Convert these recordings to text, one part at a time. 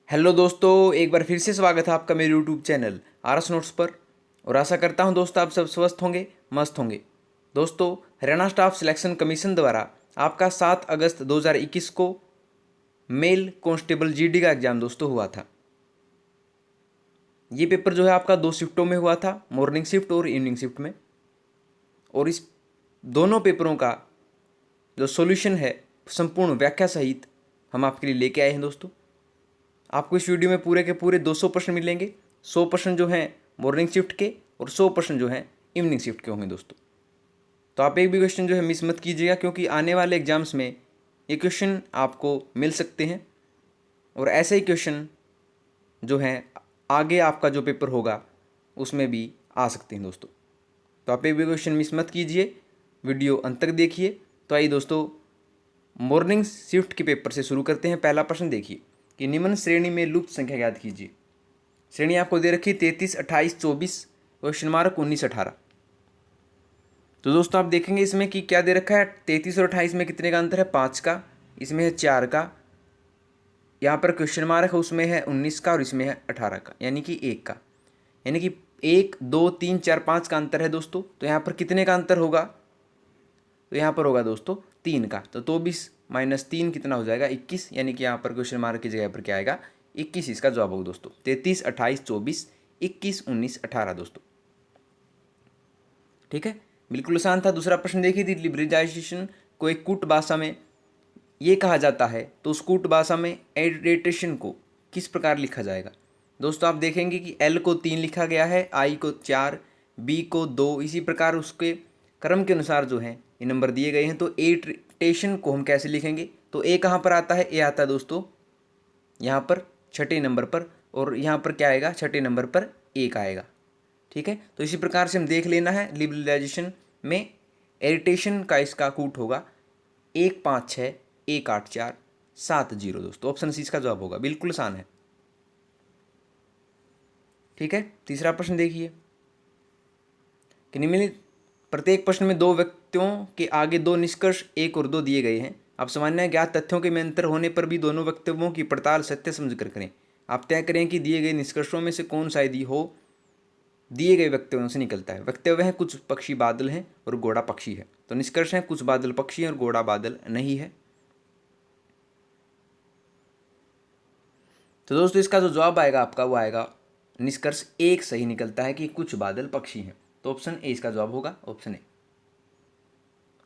Hello दोस्तों, एक बार फिर से स्वागत है आपका मेरे यूट्यूब चैनल आरएस नोट्स पर। और आशा करता हूं दोस्तों आप सब स्वस्थ होंगे, मस्त होंगे। दोस्तों, हरियाणा स्टाफ सिलेक्शन कमीशन द्वारा आपका 7 अगस्त 2021 को मेल कांस्टेबल जीडी का एग्ज़ाम दोस्तों हुआ था। ये पेपर जो है आपका 2 शिफ्टों में हुआ था, मॉर्निंग शिफ्ट और इवनिंग शिफ्ट में। और इस दोनों पेपरों का जो सॉल्यूशन है संपूर्ण व्याख्या सहित हम आपके लिए लेके आए हैं दोस्तों। आपको इस वीडियो में पूरे के पूरे 200 प्रश्न मिलेंगे। 100 प्रश्न जो हैं मॉर्निंग शिफ्ट के और 100 प्रश्न जो हैं इवनिंग शिफ्ट के होंगे दोस्तों। तो आप एक भी क्वेश्चन जो है मिस मत कीजिएगा, क्योंकि आने वाले एग्जाम्स में ये क्वेश्चन आपको मिल सकते हैं। और ऐसे ही क्वेश्चन जो हैं आगे आपका जो पेपर होगा उसमें भी आ सकते हैं दोस्तों। तो आप एक भी क्वेश्चन मिस मत कीजिए, वीडियो अंत तक देखिए। तो आइए दोस्तों, मॉर्निंग शिफ्ट के पेपर से शुरू करते हैं। पहला प्रश्न देखिए कि निम्न श्रेणी में लुप्त संख्या ज्ञात कीजिए। श्रेणी आपको दे रखी 33, 28, 24, क्वेश्चन मार्क 19, 18। तो दोस्तों आप देखेंगे इसमें कि क्या दे रखा है। 33 और 28 में कितने का अंतर है? 5 का। इसमें है 4 का। यहाँ पर क्वेश्चन मार्क है उसमें है 19 का और इसमें है 18 का, यानी कि 1 का। यानी कि 1, 2, 3, 4, 5 का अंतर है दोस्तों। तो यहाँ पर कितने का अंतर होगा? तो यहाँ पर होगा दोस्तों 3 का। तो 24 माइनस 3 कितना हो जाएगा? 21। यानी कि यहाँ पर क्वेश्चन मार्क की जगह पर क्या आएगा? 21 इसका जवाब होगा दोस्तों। 33, 28, 24, 21, 19, 18 दोस्तों। ठीक है, बिल्कुल आसान था। दूसरा प्रश्न देखिए, दी लिबरलाइजेशन को एक कूट भाषा में ये कहा जाता है, तो उस कूट भाषा में एडिटेशन को किस प्रकार लिखा जाएगा? दोस्तों आप देखेंगे कि एल को 3 लिखा गया है, आई को 4, बी को 2, इसी प्रकार उसके क्रम के अनुसार जो है ये नंबर दिए गए हैं। तो एडिटेशन को हम कैसे लिखेंगे? तो ए कहाँ पर आता है? ए आता है दोस्तों यहाँ पर छठे नंबर पर, और यहाँ पर क्या आएगा? छठे नंबर पर एक आएगा। ठीक है, तो इसी प्रकार से हम देख लेना है। लिबरलाइजेशन में एडिटेशन का इसका कूट होगा 1, 5, 6, 1, 8, 4, 7, 0 दोस्तों। ऑप्शन सी इसका जवाब होगा, बिल्कुल आसान है। ठीक है, तीसरा प्रश्न देखिए कि निम्नलिखित प्रत्येक प्रश्न में 2 व्यक्तियों के आगे 2 निष्कर्ष 1 और 2 दिए गए हैं। अब सामान्य ज्ञात तथ्यों के में अंतर होने पर भी दोनों वक्तव्यों की पड़ताल सत्य समझकर करें। आप तय करें कि दिए गए निष्कर्षों में से कौन सा यदि हो दिए गए वक्तव्यों से निकलता है। वक्तव्य हैं कुछ पक्षी बादल हैं और घोड़ा पक्षी है। तो निष्कर्ष हैं कुछ बादल पक्षी हैं और घोड़ा बादल नहीं है। तो दोस्तों इसका जो जवाब आएगा आपका वो आएगा निष्कर्ष 1 सही निकलता है कि कुछ बादल पक्षी हैं। तो ऑप्शन ए इसका जवाब होगा, ऑप्शन ए।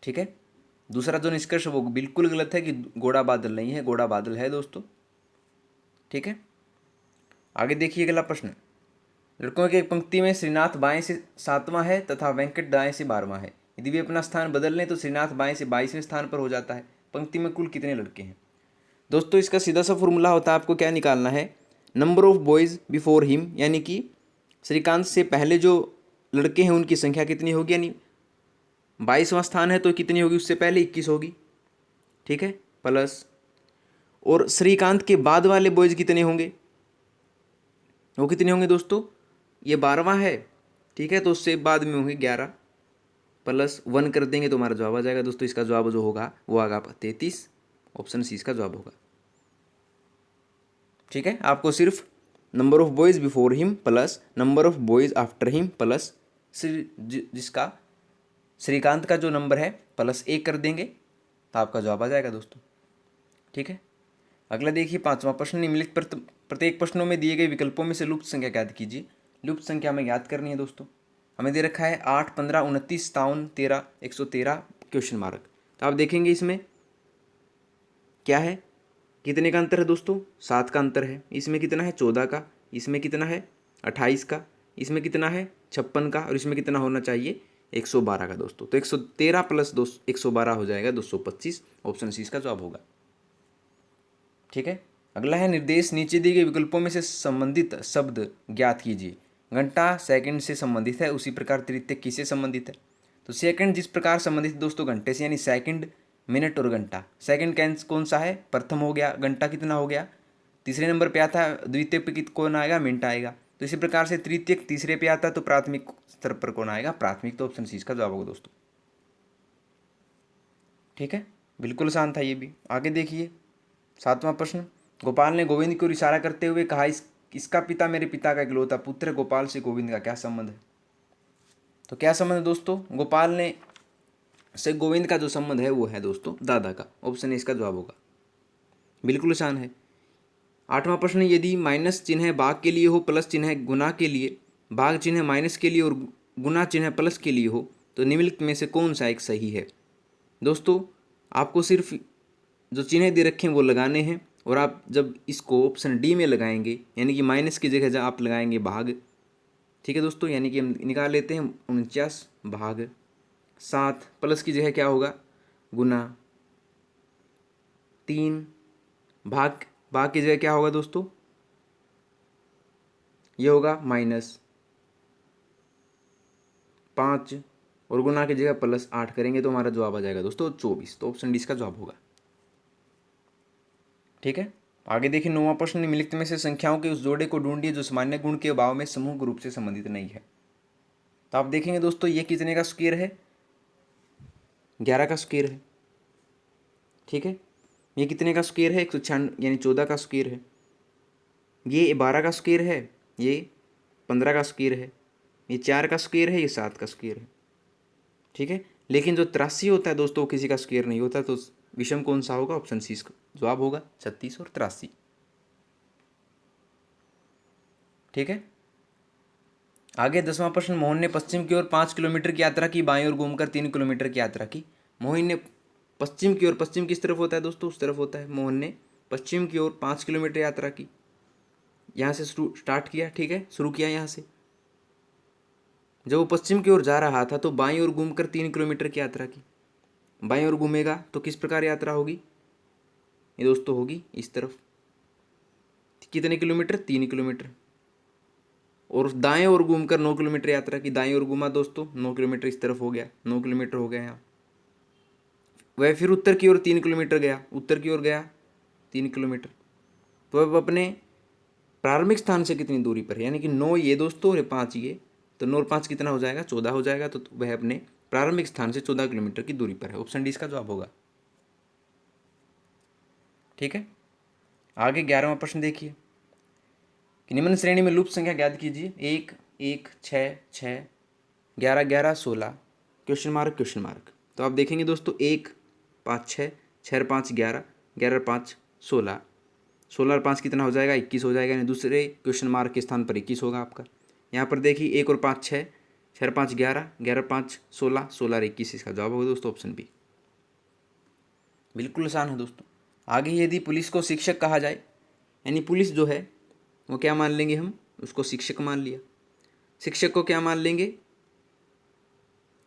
ठीक है, दूसरा जो निष्कर्ष वो बिल्कुल गलत है कि घोड़ा बादल नहीं है, घोड़ा बादल है दोस्तों। ठीक है, आगे देखिए अगला प्रश्न। लड़कों की एक पंक्ति में श्रीनाथ बाएं से 7वां है तथा वेंकट दाएं से 12वां है। यदि वे अपना स्थान बदल लें तो श्रीनाथ बाएं से 22वें स्थान पर हो जाता है। पंक्ति में कुल कितने लड़के हैं? दोस्तों इसका सीधा सा फॉर्मूला होता है, आपको क्या निकालना है? Number of boys before him, यानी कि श्रीकांत से पहले जो लड़के हैं उनकी संख्या कितनी होगी, यानी 22वां स्थान है तो कितनी होगी उससे पहले? 21 होगी। ठीक है, प्लस और श्रीकांत के बाद वाले बॉयज़ कितने होंगे? वो कितने होंगे दोस्तों? ये 12वां है, ठीक है, तो उससे बाद में होंगे 11 प्लस 1 कर देंगे तो हमारा जवाब आ जाएगा दोस्तों। इसका जवाब जो होगा वो आएगा 33। ऑप्शन सी इसका जवाब होगा। ठीक है, आपको सिर्फ number of boys before him plus number of boys after him plus जिसका श्रीकांत का जो नंबर है प्लस 1 कर देंगे तो आपका जवाब आ जाएगा दोस्तों। ठीक है, अगला देखिए 5वां प्रश्न। निम्नलिखित प्रत्येक प्रश्नों में दिए गए विकल्पों में से लुप्त संख्या ज्ञात कीजिए। लुप्त संख्या हमें ज्ञात करनी है दोस्तों। हमें दे रखा है 8, 15, 29, 57, 13, 113 क्वेश्चन मार्क। तो आप देखेंगे इसमें क्या है, कितने का अंतर है दोस्तों? 7 का अंतर है। इसमें कितना है? 14 का। इसमें कितना है? 28 का। इसमें कितना है? 56 का। और इसमें कितना होना चाहिए? 112 का दोस्तों। तो 113 प्लस 112 हो जाएगा 225। ऑप्शन सी इसका जवाब होगा। ठीक है, अगला है निर्देश नीचे दिए गए विकल्पों में से संबंधित शब्द ज्ञात कीजिए। घंटा सेकंड से संबंधित है, उसी प्रकार तृतीय किससे संबंधित है? तो सेकंड जिस प्रकार संबंधित दोस्तों घंटे से, यानी सेकंड, मिनट और घंटा। सेकंड कौन सा है? प्रथम हो गया। घंटा कितना हो गया? तीसरे नंबर पे आता है। द्वितीय पे कौन आएगा? मिनट आएगा। तो इसी प्रकार से तृतीय तीसरे पे आता है तो प्राथमिक स्तर पर कौन आएगा? प्राथमिक। तो ऑप्शन सी इसका जवाब होगा दोस्तों। ठीक है, बिल्कुल आसान था ये भी। आगे देखिए 7वां प्रश्न गोपाल ने गोविंद की ओर इशारा करते हुए कहा, इसका पिता मेरे पिता का इकलौता पुत्र है। गोपाल से गोविंद का क्या संबंध है? तो क्या संबंध है दोस्तों? गोपाल ने से गोविंद का जो संबंध है वो है दोस्तों दादा का। ऑप्शन ए इसका जवाब होगा। बिल्कुल आसान है। 8वां प्रश्न, यदि माइनस चिन्ह भाग के लिए हो, प्लस चिन्ह गुना के लिए, भाग चिन्ह माइनस के लिए और गुना चिन्ह प्लस के लिए हो, तो निम्नलिखित में से कौन सा एक सही है? दोस्तों आपको सिर्फ जो चिन्ह दे रखे हैं वो लगाने हैं, और आप जब इसको ऑप्शन डी में लगाएंगे, यानी कि माइनस की जगह जब आप लगाएंगे भाग, ठीक है दोस्तों, यानी कि हम निकाल लेते हैं 49 भाग 7, प्लस की जगह क्या होगा गुना, 3 भाग भाग की जगह क्या होगा दोस्तों, ये होगा -5, और गुना की जगह +8 करेंगे तो हमारा जवाब आ जाएगा दोस्तों 24। तो ऑप्शन डी इसका जवाब होगा। ठीक है, आगे देखिए 9वां प्रश्न, निम्नलिखित में से संख्याओं के उस जोड़े को ढूंढिए जो सामान्य गुण के अभाव में समूह रूप से संबंधित नहीं है। तो आप देखेंगे दोस्तों ये कितने का स्क्वायर है? 11 का स्क्वायर है। ठीक है, ये कितने का स्क्वायर है? 196 यानी 14 का स्क्वायर है। ये 12 का स्क्वायर है, ये 15 का स्क्वायर है, ये 4 का स्क्वायर है, ये 7 का स्क्वायर है। ठीक है, लेकिन जो 83 होता है दोस्तों वो किसी का स्क्वायर नहीं होता, तो विषम कौन सा होगा? ऑप्शन सी इसका जवाब होगा, 36 और 83। ठीक है, आगे 10वां प्रश्न, मोहन ने पश्चिम की ओर 5 किलोमीटर की यात्रा की, बाईं ओर घूमकर 3 किलोमीटर की यात्रा की। मोहन ने पश्चिम की ओर, पश्चिम किस तरफ होता है दोस्तों? उस तरफ होता है। मोहन ने पश्चिम की ओर 5 किलोमीटर यात्रा की, यहाँ से शुरू स्टार्ट किया। ठीक है, शुरू किया यहाँ से। जब वो पश्चिम की ओर जा रहा था तो बाईं ओर घूमकर 3 किलोमीटर की यात्रा की। बाईं ओर घूमेगा तो किस प्रकार यात्रा होगी? ये दोस्तों होगी इस तरफ। कितने किलोमीटर? 3 किलोमीटर। और दाएं ओर घूमकर 9 किलोमीटर यात्रा की। दाएं ओर घूमा दोस्तों, 9 किलोमीटर इस तरफ हो गया, 9 किलोमीटर हो गया यहाँ। वह फिर उत्तर की ओर 3 किलोमीटर गया, उत्तर की ओर गया 3 किलोमीटर। तो अब अपने प्रारंभिक स्थान से कितनी दूरी पर है? यानी कि 9 ये दोस्तों और 5 ये, तो 9 और 5 कितना हो जाएगा? 14 हो जाएगा। तो वह अपने प्रारंभिक स्थान से 14 किलोमीटर की दूरी पर है। ऑप्शन डी इसका जवाब होगा। ठीक है, आगे 11वां प्रश्न देखिए कि निम्न श्रेणी में लुप्त संख्या ज्ञात कीजिए। 1 1 6 6 11 11 16 क्वेश्चन मार्क क्वेश्चन मार्क। तो आप देखेंगे दोस्तों 1 5 6 6 और 5 11 11 और 5 16 16 और 5 कितना हो जाएगा? 21 हो जाएगा, यानी दूसरे क्वेश्चन मार्क के स्थान पर 21 होगा आपका। यहाँ पर देखिए 1 और 5 6 6 और 5 11 11 और 5 16 16 और 21 इसका जवाब होगा दोस्तों ऑप्शन बी। बिल्कुल आसान है दोस्तों। आगे यदि पुलिस को शिक्षक कहा जाए, यानी पुलिस जो है वो क्या मान लेंगे हम? उसको शिक्षक मान लिया। शिक्षक को क्या मान लेंगे?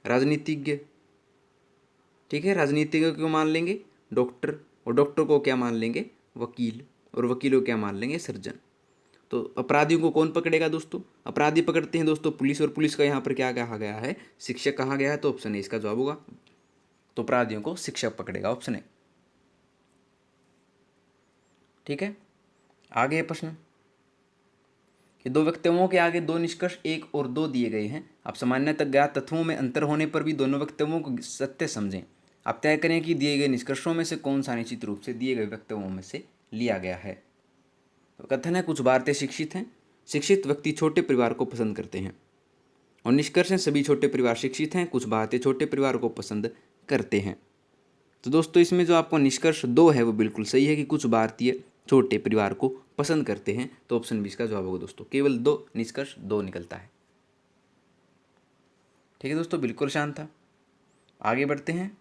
राजनीतिज्ञ। ठीक है, राजनीतिज्ञ को मान लेंगे डॉक्टर, और डॉक्टर को क्या मान लेंगे? वकील, और वकील को क्या मान लेंगे? सर्जन। तो अपराधियों को कौन पकड़ेगा दोस्तों? अपराधी पकड़ते हैं दोस्तों पुलिस, और पुलिस का यहाँ पर क्या कहा गया है? शिक्षक कहा गया है। तो ऑप्शन ए इसका जवाब होगा। तो अपराधियों को शिक्षक पकड़ेगा, ऑप्शन ए। ठीक है, आगे प्रश्न कि दो वक्तव्यों के आगे दो निष्कर्ष 1 और 2 दिए गए हैं। आप सामान्यतः ज्ञात तत्वों में अंतर होने पर भी दोनों वक्तव्यों को सत्य समझें। आप तय करें कि दिए गए निष्कर्षों में से कौन सा निश्चित रूप से दिए गए वक्तव्यों में से लिया गया है। तो कथन है, कुछ भारतीय शिक्षित हैं। शिक्षित व्यक्ति छोटे परिवार को पसंद करते हैं। और निष्कर्ष है, सभी छोटे परिवार शिक्षित हैं, कुछ भारतीय छोटे परिवार को पसंद करते हैं। तो दोस्तों इसमें जो आपको निष्कर्ष 2 है वो बिल्कुल सही है कि कुछ भारतीय छोटे परिवार को पसंद करते हैं। तो ऑप्शन बी इसका जवाब होगा दोस्तों। केवल 2 निष्कर्ष 2 निकलता है। ठीक है दोस्तों, बिल्कुल शांत था। आगे बढ़ते हैं।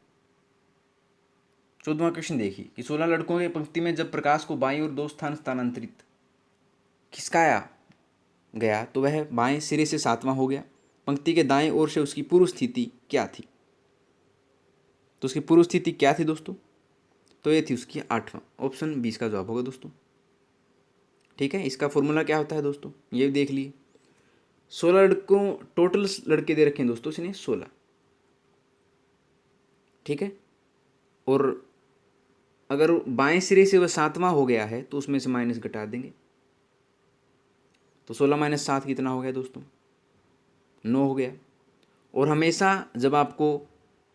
14वां क्वेश्चन देखिए कि 16 लड़कों की पंक्ति में जब प्रकाश को बाईं ओर 2 स्थान स्थानांतरित खिसकाया गया तो वह बाएं सिरे से 7वां हो गया। पंक्ति के दाएं ओर से उसकी पूर्व स्थिति क्या थी? तो उसकी पूर्व स्थिति क्या थी दोस्तों? तो ये थी उसकी 8वां। ऑप्शन बी इसका जवाब होगा दोस्तों। ठीक है, इसका फॉर्मूला क्या होता है दोस्तों? ये देख लिए। 16 लड़कों, टोटल लड़के दे रखे हैं दोस्तों इसने 16। ठीक है, और अगर बाएं सिरे से वह 7वां हो गया है तो उसमें से माइनस घटा देंगे। तो 16 - 7 कितना हो गया दोस्तों? 9 हो गया। और हमेशा जब आपको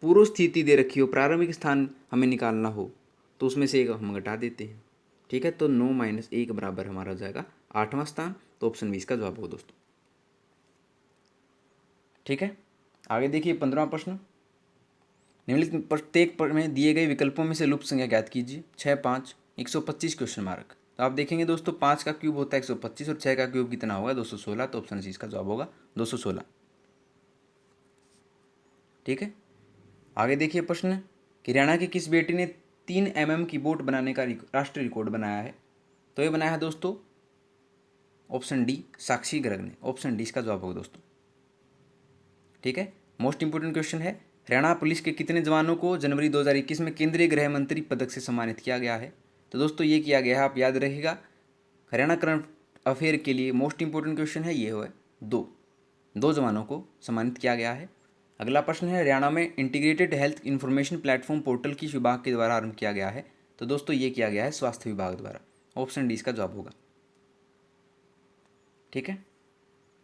पूर्व स्थिति दे रखी हो, प्रारंभिक स्थान हमें निकालना हो, तो उसमें से एक हम घटा देते हैं। ठीक है, तो 9 - 1 बराबर हमारा हो जाएगा 8वां स्थान, तो ऑप्शन 20 का जवाब होगा दोस्तों। ठीक है, आगे देखिए 15वां प्रश्न। निम्नलिखित प्रत्येक में दिए गए विकल्पों में से लुप्त संख्या ज्ञात कीजिए। 6, 5, 125 क्वेश्चन मार्क। तो आप देखेंगे दोस्तों 5 का क्यूब होता है 125 और 6 का क्यूब कितना होगा 216, तो ऑप्शन सी इसका जवाब होगा 216। ठीक है, आगे देखिए प्रश्न कि हरियाणा की किस बेटी ने 3 mm की बोट बनाने का राष्ट्रीय रिकॉर्ड बनाया है। तो ये बनाया है दोस्तों ऑप्शन डी साक्षी गर्ग ने, ऑप्शन डी इसका जवाब होगा दोस्तों। ठीक है, मोस्ट इंपोर्टेंट क्वेश्चन है हरियाणा पुलिस के कितने जवानों को जनवरी 2021 में केंद्रीय गृह मंत्री पदक से सम्मानित किया गया है। तो दोस्तों ये किया गया है, आप याद रखिएगा, हरियाणा करंट अफेयर के लिए मोस्ट इंपोर्टेंट क्वेश्चन है ये है, दो जवानों को सम्मानित किया गया है। अगला प्रश्न है हरियाणा में integrated health information platform portal किस विभाग के द्वारा आरंभ किया गया है। तो दोस्तों ये किया गया है स्वास्थ्य विभाग द्वारा, ऑप्शन डी इसका जवाब होगा। ठीक है,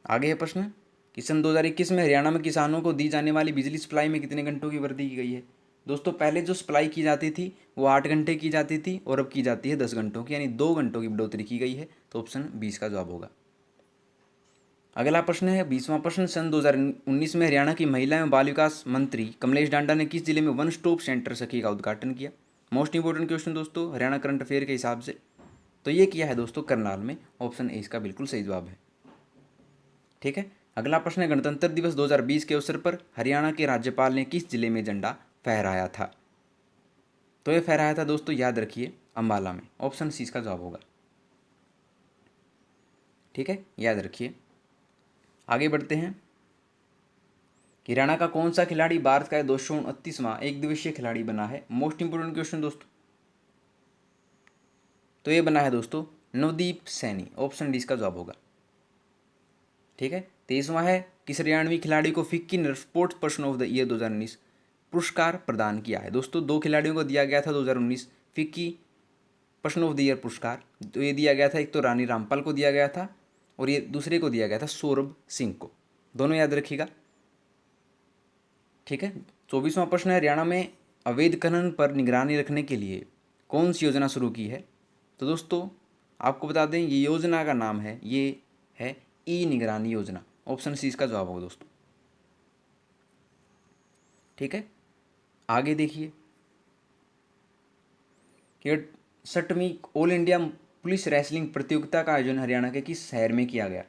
आगे है प्रश्न कि सन 2021 में हरियाणा में किसानों को दी जाने वाली बिजली सप्लाई में कितने घंटों की वृद्धि की गई है। दोस्तों पहले जो सप्लाई की जाती थी वो 8 घंटे की जाती थी और अब की जाती है 10 घंटों की, यानी 2 घंटों की बढ़ोतरी की गई है, तो ऑप्शन 20 का जवाब होगा। अगला प्रश्न है 20वां प्रश्न, सन 2019 में हरियाणा की महिला एवं बाल विकास मंत्री कमलेश डांडा ने किस जिले में वन स्टॉप सेंटर सखी का उद्घाटन किया। मोस्ट इंपोर्टेंट क्वेश्चन दोस्तों हरियाणा करंट अफेयर के हिसाब से, तो ये किया है दोस्तों करनाल में, ऑप्शन ए इसका बिल्कुल सही जवाब है। ठीक है, अगला प्रश्न है गणतंत्र दिवस 2020 के अवसर पर हरियाणा के राज्यपाल ने किस जिले में झंडा फहराया था। तो ये फहराया था दोस्तों याद रखिए अंबाला में, ऑप्शन सी इसका जवाब होगा। ठीक है, याद रखिए। आगे बढ़ते हैं कि हरियाणा का कौन सा खिलाड़ी भारत का 229वां एक दिवसीय खिलाड़ी बना है। मोस्ट इंपोर्टेंट क्वेश्चन दोस्तों, तो ये बना है दोस्तों नवदीप सैनी, ऑप्शन डी इसका जवाब होगा। ठीक है, 23वां है किस हरियाणवी खिलाड़ी को FICCI sports person of the year 2019 पुरस्कार प्रदान किया है। दोस्तों 2 खिलाड़ियों को दिया गया था 2019 FICCI person of the year पुरस्कार। तो ये दिया गया था, एक तो रानी रामपाल को दिया गया था और ये दूसरे को दिया गया था सौरभ सिंह को, दोनों याद रखिएगा। ठीक है, 24वां प्रश्न है हरियाणा में अवैध खनन पर निगरानी रखने के लिए कौन सी योजना शुरू की है। तो दोस्तों आपको बता दें ये योजना का नाम है, ये है ई निगरानी योजना, ऑप्शन सी इसका जवाब होगा दोस्तों। ठीक है, आगे देखिए कि 60वीं ऑल इंडिया पुलिस रेसलिंग प्रतियोगिता का आयोजन हरियाणा के किस शहर में किया गया।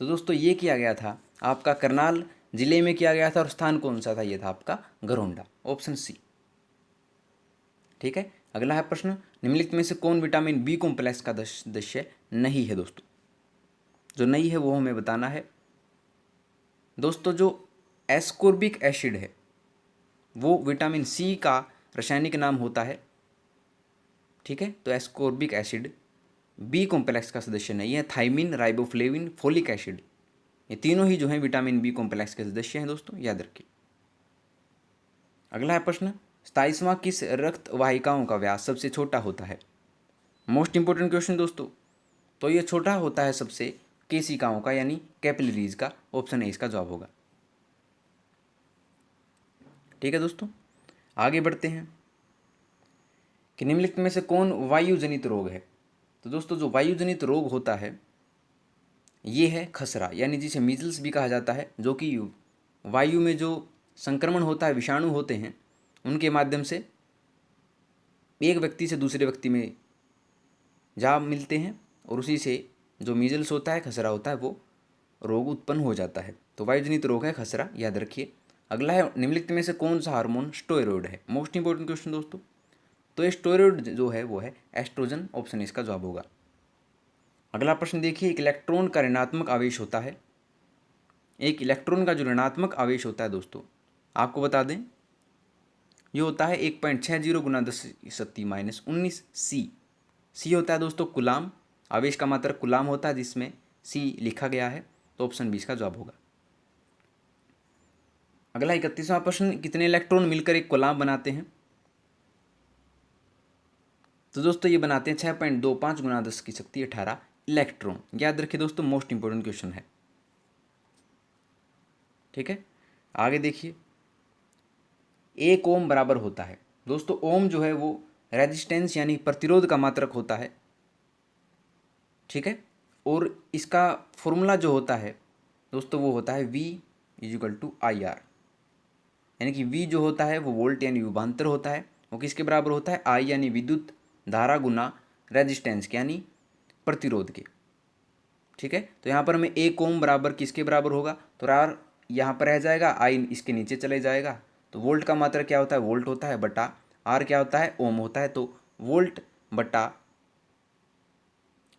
तो दोस्तों ये किया गया था आपका करनाल जिले में किया गया था और स्थान कौन सा था, ये था आपका घरोंडा, ऑप्शन सी। ठीक है, अगला है प्रश्न निम्नलिखित में से कौन विटामिन बी कॉम्प्लेक्स का सदस्य नहीं है। दोस्तों जो नहीं है वो हमें बताना है। दोस्तों जो एस्कोर्बिक एसिड है वो विटामिन सी का रासायनिक नाम होता है। ठीक है, तो एस्कोर्बिक एसिड बी कॉम्प्लेक्स का सदस्य नहीं है। थाइमिन, राइबोफ्लेविन, फोलिक एसिड, ये तीनों ही जो हैं विटामिन बी कॉम्प्लेक्स के सदस्य हैं दोस्तों, याद रखिए। अगला है प्रश्न 27वां किस रक्त वाहिकाओं का व्यास सबसे छोटा होता है। मोस्ट इंपोर्टेंट क्वेश्चन दोस्तों, तो ये छोटा होता है सबसे केशिकाओं का, यानी कैपिलरीज का, ऑप्शन ए इसका जवाब होगा। ठीक है दोस्तों, आगे बढ़ते हैं कि निम्नलिखित में से कौन वायु जनित रोग है। तो दोस्तों जो वायु जनित रोग होता है ये है खसरा, यानी जिसे मीजल्स भी कहा जाता है, जो कि वायु में जो संक्रमण होता है, विषाणु होते हैं उनके माध्यम से एक व्यक्ति से दूसरे व्यक्ति में जा मिलते हैं और उसी से जो मीजल्स होता है, खसरा होता है, वो रोग उत्पन्न हो जाता है। तो वायुजनित रोग है खसरा, याद रखिए। अगला है निम्नलिखित में से कौन सा हार्मोन स्टेरॉयड है। मोस्ट इंपोर्टेंट क्वेश्चन दोस्तों, तो ये स्टेरॉयड जो है वो है एस्ट्रोजन, ऑप्शन इसका जवाब होगा। अगला प्रश्न देखिए एक इलेक्ट्रॉन का ऋणात्मक आवेश होता है, एक इलेक्ट्रॉन का जो ऋणात्मक आवेश होता है दोस्तों आपको बता दें ये होता है 1.60 × 10⁻⁹ सी होता है दोस्तों कुलाम, आवेश का मात्रक कुलाम होता है जिसमें सी लिखा गया है, तो ऑप्शन 20 का जवाब होगा। अगला 31वां प्रश्न कितने इलेक्ट्रॉन मिलकर एक कुलाम बनाते हैं। तो दोस्तों ये बनाते हैं 6.25 × 10⁻18 इलेक्ट्रॉन, याद रखिए दोस्तों, मोस्ट इंपोर्टेंट क्वेश्चन है। ठीक है, आगे देखिए 1 ओम बराबर होता है। दोस्तों ओम जो है वो रेजिस्टेंस यानी प्रतिरोध का मात्रक होता है, ठीक है। और इसका फॉर्मूला जो होता है दोस्तों वो होता है V = IR, यानी कि V जो होता है वो वोल्ट यानी विभवांतर होता है, वो किसके बराबर होता है, I यानी विद्युत धारा गुना रेजिस्टेंस के यानी प्रतिरोध के। ठीक है, तो यहाँ पर हमें 1 ओम बराबर किसके बराबर होगा, तो R यहाँ पर रह जाएगा, I इसके नीचे चले जाएगा, तो वोल्ट का मात्रा क्या होता है, वोल्ट होता है, बटा R क्या होता है, ओम होता है, तो वोल्ट बटा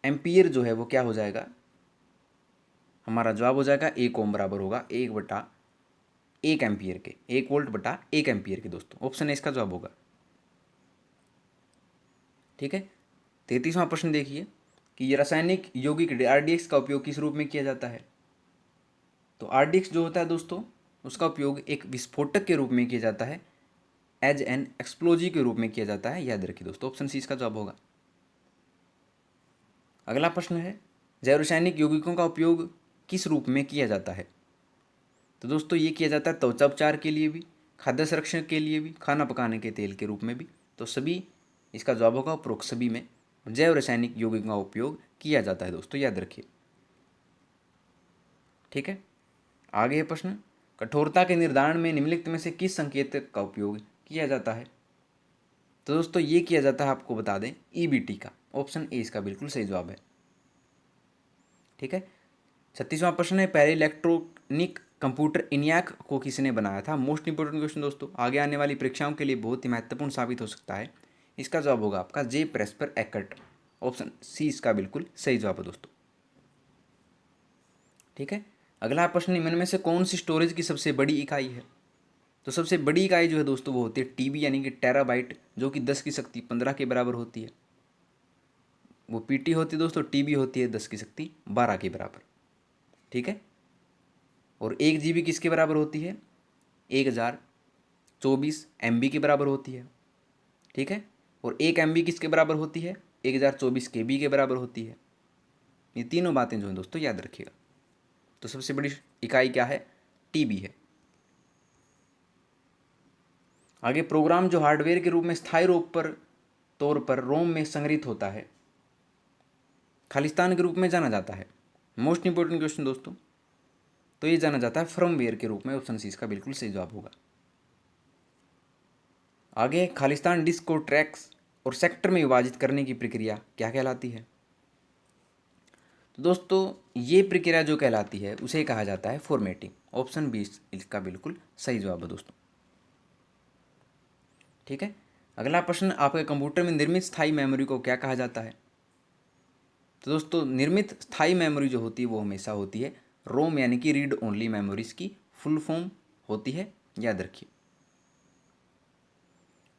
एम्पियर जो है वो क्या हो जाएगा, हमारा जवाब हो जाएगा 1 ओम बराबर होगा 1/1 एम्पियर के, 1 वोल्ट बटा 1 एम्पियर के दोस्तों। ऑप्शन ए इसका जवाब होगा। ठीक है, 33वां प्रश्न देखिए कि ये रासायनिक यौगिक RDX का उपयोग किस रूप में किया जाता है। तो RDX जो होता है दोस्तों उसका उपयोग एक विस्फोटक के रूप में किया जाता है, एज एन एक्सप्लोजिव के रूप में किया जाता है, याद रखिए दोस्तों। ऑप्शन सी इसका जवाब होगा। अगला प्रश्न है जैव रासायनिक यौगिकों का उपयोग किस रूप में किया जाता है। तो दोस्तों ये किया जाता है त्वचा उपचार के लिए भी, खाद्य संरक्षण के लिए भी, खाना पकाने के तेल के रूप में भी। तो सभी इसका जवाब होगा, उपरोक्त सभी में जैव रासायनिक यौगिकों का उपयोग किया जाता है दोस्तों, याद रखिए। ठीक है, आगे है प्रश्न, कठोरता के निर्धारण में निम्नलिखित में से किस संकेतक का उपयोग किया जाता है। तो दोस्तों ये किया जाता है, आपको बता दें, EBT का। ऑप्शन ए इसका बिल्कुल सही जवाब है। ठीक है, 36वां प्रश्न है पहले इलेक्ट्रॉनिक कंप्यूटर ENIAC को किसने बनाया था। मोस्ट इंपोर्टेंट क्वेश्चन दोस्तों, आगे आने वाली परीक्षाओं के लिए बहुत ही महत्वपूर्ण साबित हो सकता है। इसका जवाब होगा आपका J Presper Eckert. Option C इसका बिल्कुल सही जवाब है दोस्तों। ठीक है, अगला प्रश्न, इनमें में से कौन सी स्टोरेज की सबसे बड़ी इकाई है। तो सबसे बड़ी इकाई जो है दोस्तों वो होती है TB यानी कि टेराबाइट, जो कि 10 की शक्ति 15 के बराबर होती है। वो PT होती है दोस्तों, TB होती है 10 की शक्ति 12 के बराबर। ठीक है, और 1 GB किसके बराबर होती है, 1024 MB के बराबर होती है। ठीक है, और 1 MB किसके बराबर होती है, 1024 KB के बराबर होती है। ये तीनों बातें जो हैं दोस्तों याद रखिएगा। तो सबसे बड़ी इकाई क्या है, TB है। आगे, प्रोग्राम जो हार्डवेयर के रूप में स्थायी रूप पर तौर पर रोम में संग्रहित होता है, खालिस्तान के रूप में जाना जाता है। मोस्ट इंपोर्टेंट क्वेश्चन दोस्तों, तो ये जाना जाता है फर्मवेयर के रूप में। ऑप्शन सी इसका बिल्कुल सही जवाब होगा। आगे, खालिस्तान डिस्क को ट्रैक्स और सेक्टर में विभाजित करने की प्रक्रिया क्या कहलाती है। तो दोस्तों ये प्रक्रिया जो कहलाती है उसे कहा जाता है फॉर्मेटिंग। ऑप्शन बी इसका बिल्कुल सही जवाब है दोस्तों। ठीक है, अगला प्रश्न, आपके कंप्यूटर में निर्मित स्थायी मेमोरी को क्या कहा जाता है। तो दोस्तों निर्मित स्थायी मेमोरी जो होती है वो हमेशा होती है रोम यानी कि रीड ओनली मेमोरीज की फुल फॉर्म होती है, याद रखिए।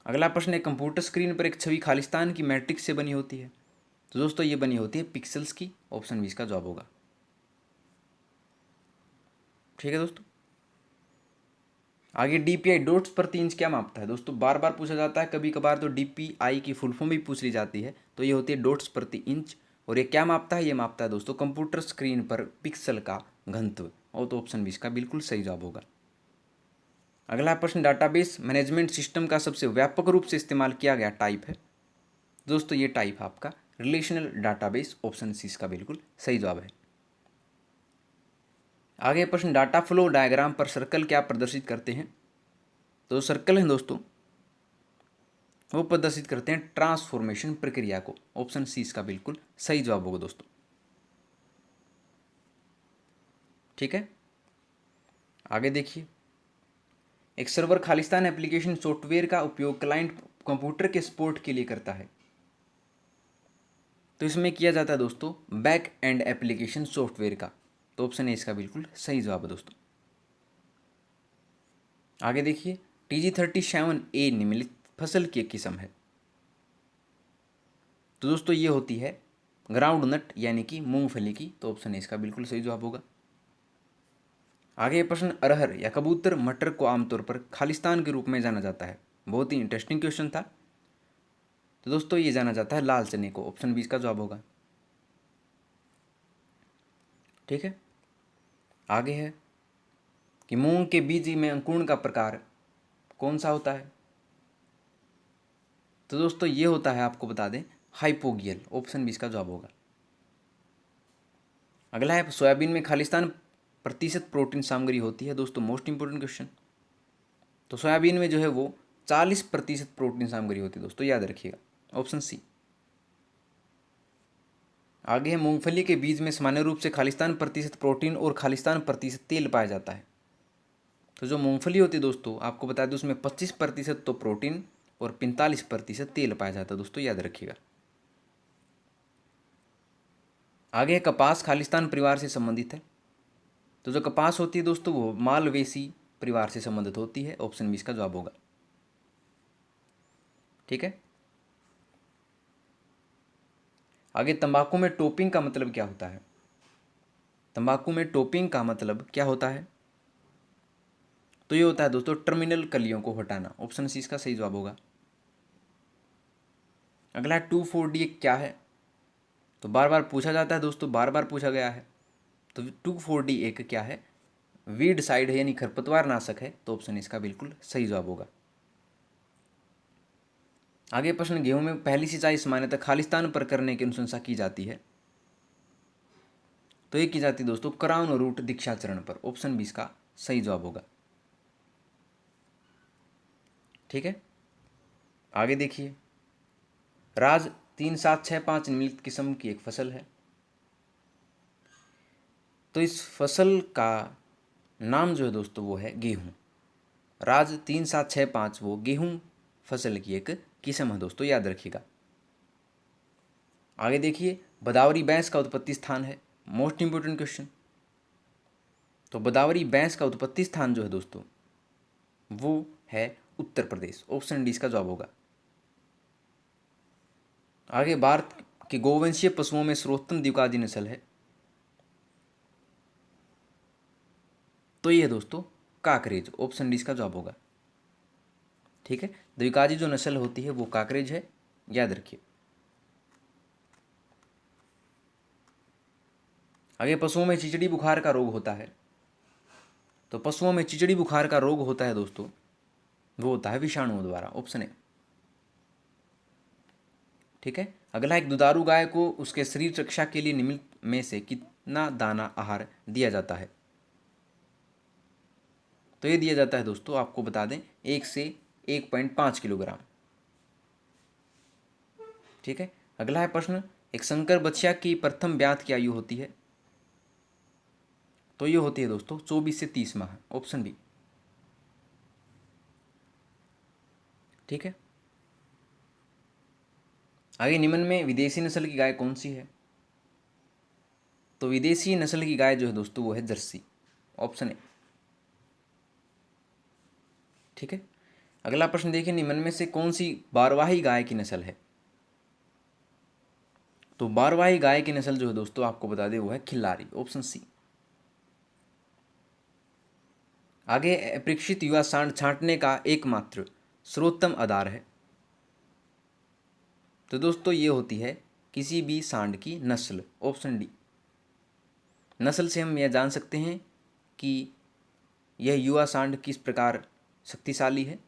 अगला प्रश्न है, कंप्यूटर स्क्रीन पर एक छवि खालिस्तान की मैट्रिक्स से बनी होती है। तो दोस्तों ये बनी होती है पिक्सल्स की। ऑप्शन बी इसका जवाब होगा। ठीक है दोस्तों, आगे DPI डॉट्स प्रति इंच क्या मापता है। दोस्तों बार बार पूछा जाता है, कभी कभार तो DPI की फुल फॉर्म भी पूछ ली जाती है। तो ये होती है डॉट्स प्रति इंच, और ये क्या मापता है, ये मापता है दोस्तों कंप्यूटर स्क्रीन पर पिक्सल का घनत्व। और तो ऑप्शन बी इसका बिल्कुल सही जवाब होगा। अगला प्रश्न, डाटाबेस मैनेजमेंट सिस्टम का सबसे व्यापक रूप से इस्तेमाल किया गया टाइप है। दोस्तों ये टाइप आपका रिलेशनल डाटाबेस। ऑप्शन सी इसका बिल्कुल सही जवाब है। आगे प्रश्न, डाटा फ्लो डायग्राम पर सर्कल क्या प्रदर्शित करते हैं। तो सर्कल हैं दोस्तों वो प्रदर्शित करते हैं ट्रांसफॉर्मेशन प्रक्रिया को। ऑप्शन सी इसका बिल्कुल सही जवाब होगा दोस्तों। ठीक है, आगे देखिए, एक सर्वर खालिस्तान एप्लीकेशन सॉफ्टवेयर का उपयोग क्लाइंट कंप्यूटर के सपोर्ट के लिए करता है। तो इसमें किया जाता है दोस्तों बैक एंड एप्लीकेशन सॉफ्टवेयर का। तो ऑप्शन ए इसका बिल्कुल सही जवाब है दोस्तों। आगे देखिए, TG37A निम्नलिखित फसल की एक किस्म है। तो दोस्तों ये होती है ग्राउंड नट यानी कि मूंगफली की। तो ऑप्शन ए इसका बिल्कुल सही जवाब होगा। आगे प्रश्न, अरहर या कबूतर मटर को आमतौर पर खालिस्तान के रूप में जाना जाता है। बहुत ही इंटरेस्टिंग क्वेश्चन था। तो दोस्तों ये जाना जाता है लाल चने को। ऑप्शन बी इसका जवाब होगा। ठीक है, आगे है कि मूंग के बीज में अंकुरण का प्रकार कौन सा होता है। तो दोस्तों ये होता है, आपको बता दें, हाइपोगियल। ऑप्शन बी इसका जवाब होगा। अगला है सोयाबीन में खालिस्तान प्रतिशत प्रोटीन सामग्री होती है। दोस्तों मोस्ट इंपोर्टेंट क्वेश्चन। तो सोयाबीन में जो है वो 40% प्रोटीन सामग्री होती है दोस्तों, याद रखिएगा, ऑप्शन सी। आगे है मूंगफली के बीज में सामान्य रूप से खालिस्तान प्रतिशत प्रोटीन और खालिस्तान प्रतिशत तेल पाया जाता है। तो जो मूंगफली होती है दोस्तों, आपको बता दें उसमें 25% तो प्रोटीन और 45% तेल पाया जाता है दोस्तों, याद रखिएगा। आगे कपास खालिस्तान परिवार से संबंधित है। तो जो कपास होती है दोस्तों वो मालवेसी परिवार से संबंधित होती है, ऑप्शन बी इसका जवाब होगा। ठीक है। आगे तंबाकू में टोपिंग का मतलब क्या होता है? तंबाकू में टोपिंग का मतलब क्या होता है? तो ये होता है दोस्तों टर्मिनल कलियों को हटाना, ऑप्शन सी इसका सही जवाब होगा। अगला 2,4-D क्या है? तो बार बार पूछा जाता है दोस्तों, बार बार पूछा गया है। तो 2,4-D एक क्या है? वीड साइड है, यानी खरपतवार नाशक है, तो ऑप्शन इसका बिल्कुल सही जवाब होगा। आगे प्रश्न, गेहूं में पहली सिंचाई सामान्यतः खालिस्तान पर करने की अनुशंसा की जाती है। तो ये की जाती है दोस्तों क्राउन रूट दीक्षा चरण पर, ऑप्शन बी इसका सही जवाब होगा। ठीक है। आगे देखिए, राज 3765 निम्नलिखित किस्म की एक फसल है। तो इस फसल का नाम जो है दोस्तों वो है गेहूं। राज 3765 वो गेहूं फसल की एक किस्म है दोस्तों, याद रखिएगा। आगे देखिए, बदावरी बैंस का उत्पत्ति स्थान है, मोस्ट इंपोर्टेंट क्वेश्चन। तो बदावरी बैंस का उत्पत्ति स्थान जो है दोस्तों वो है उत्तर प्रदेश, ऑप्शन डी इसका जवाब होगा। आगे, भारत के गोवंशीय पशुओं में सर्वोत्तम द्विकाजी नस्ल है। तो ये है दोस्तों काकरेज, ऑप्शन डी इसका जवाब होगा। ठीक है, द्विकाजी जो नस्ल होती है वो काकरेज है, याद रखिए। आगे, पशुओं में चिचड़ी बुखार का रोग होता है। तो पशुओं में चिचड़ी बुखार का रोग होता है दोस्तों, वो होता है विषाणुओं द्वारा, ऑप्शन ए। ठीक है। अगला, एक दुधारू गाय को उसके शरीर रक्षा के लिए निम्न में से कितना दाना आहार दिया जाता है? तो ये दिया जाता है दोस्तों, आपको बता दें, 1 से 1.5 किलोग्राम। ठीक है। अगला है प्रश्न, एक संकर बछिया की प्रथम ब्यात की आयु होती है। तो ये होती है दोस्तों 24 से 30 माह, ऑप्शन बी। ठीक है। आगे, निम्न में विदेशी नस्ल की गाय कौन सी है? तो विदेशी नस्ल की गाय जो है दोस्तों वो है जर्सी, ऑप्शन ए। ठीक है। अगला प्रश्न देखिए, निम्न में से कौन सी बारवाही गाय की नस्ल है? तो बारवाही गाय की नस्ल जो है दोस्तों आपको बता दें वो है खिल्लारी, ऑप्शन सी। आगे, अपरीक्षित युवा सांड छांटने का एकमात्र सर्वोत्तम आधार है। तो दोस्तों ये होती है किसी भी सांड की नस्ल, ऑप्शन डी। नस्ल से हम यह जान सकते हैं कि यह युवा सांड किस प्रकार शक्तिशाली है।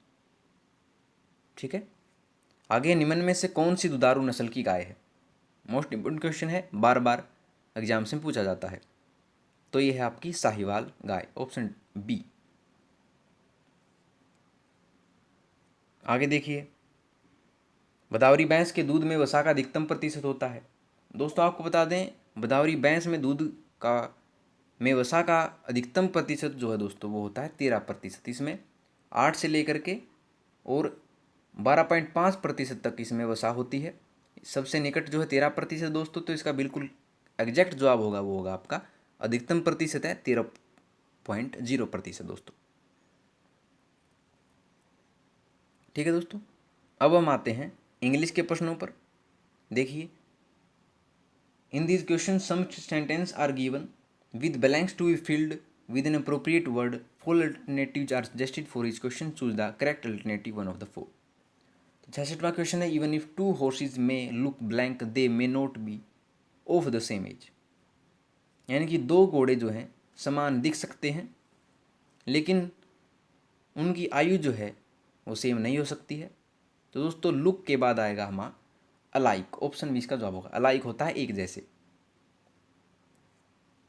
ठीक है। आगे, निम्न में से कौन सी दुधारू नस्ल की गाय है? मोस्ट इंपोर्टेंट क्वेश्चन है, बार बार एग्जाम से पूछा जाता है। तो यह है आपकी साहिवाल गाय, ऑप्शन बी। आगे देखिए, बदावरी भैंस के दूध में वसा का अधिकतम प्रतिशत होता है। दोस्तों आपको बता दें, बदावरी भैंस में दूध का में वसा का अधिकतम प्रतिशत जो है दोस्तों वो होता है 13%। इसमें 8 से लेकर के और 12.5% तक इसमें वसा होती है। सबसे निकट जो है 13% दोस्तों, तो इसका बिल्कुल एग्जैक्ट जवाब होगा वो होगा आपका अधिकतम प्रतिशत है 13.0% दोस्तों। ठीक है दोस्तों, अब हम आते हैं इंग्लिश के प्रश्नों पर। देखिए, in this question some sentence are given with blanks to be filled with an appropriate word. Four alternatives are suggested for each question. Choose the correct alternative one of the four. तो 66वां question है, even if two horses में look blank they may not be of the same age. यानी कि दो घोड़े जो हैं समान दिख सकते हैं लेकिन उनकी आयु जो है वो सेम नहीं हो सकती है। तो दोस्तों लुक के बाद आएगा हमारा अलाइक, ऑप्शन बी इसका जवाब होगा। अलाइक होता है एक जैसे।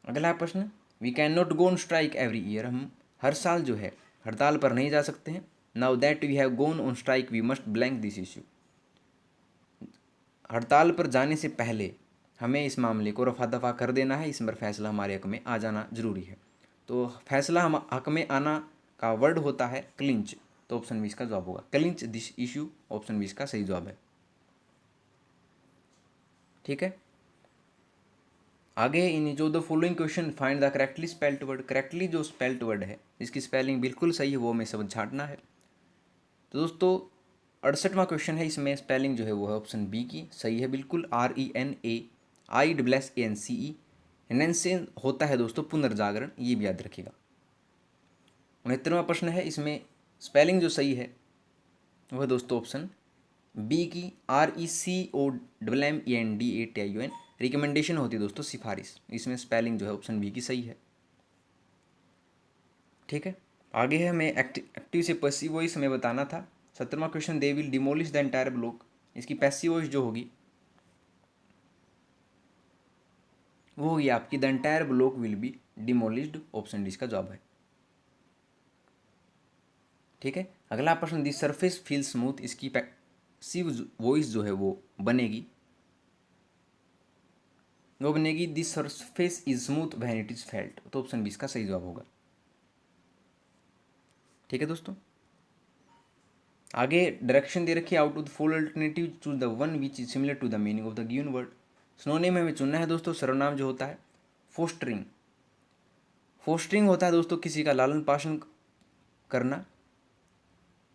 अगला प्रश्न, we can not go on strike every year, हम हर साल जो है हड़ताल पर नहीं जा सकते हैं। Now that we have gone on strike we must blank this issue, हड़ताल पर जाने से पहले हमें इस मामले को रफा दफा कर देना है, इस पर फैसला हमारे हक में आ जाना जरूरी है। तो फैसला हम हक में आना का वर्ड होता है क्लिंच, तो ऑप्शन 20 का जवाब होगा क्लिंच दिस इश्यू, ऑप्शन 20 का सही जवाब है। ठीक है, आगे इन जो the following question find the correctly spelled word, correctly जो स्पेल्ड वर्ड है जिसकी स्पेलिंग बिल्कुल सही है वो हमें सब झाड़ना है। तो दोस्तों 68वां क्वेश्चन है, इसमें स्पेलिंग जो है वो है ऑप्शन बी की सही है बिल्कुल, RENAIENCE, एनेंसेन होता है दोस्तों पुनर्जागरण, ये भी याद रखिएगा। 69वां प्रश्न है, इसमें स्पेलिंग जो सही है वह दोस्तों ऑप्शन बी की RECOMMENDATION, रिकमेंडेशन होती है दोस्तों सिफारिश, इसमें स्पेलिंग जो है ऑप्शन बी की सही है। ठीक है, आगे है हमें एक्टिव से पैसिव वॉइस हमें बताना था। 17वां question, they will demolish the entire block, इसकी पैसिव वॉइस जो होगी वो होगी आपकी the entire block will be demolished, option D इसका जवाब है। ठीक है, अगला प्रश्न, दी सरफेस फील स्मूथ, इसकी पैसिव वॉइस जो है वो बनेगी the surface is smooth when it is felt, तो ऑप्शन बी इसका सही जवाब होगा। ठीक है दोस्तों, आगे डायरेक्शन दे रखी है, out of the four alternative choose the one which is similar to the meaning of the given word. Synonym में हमें चुनना है दोस्तों, सर्वनाम जो होता है फोस्टरिंग, फोस्टरिंग होता है दोस्तों किसी का लालन पालन करना,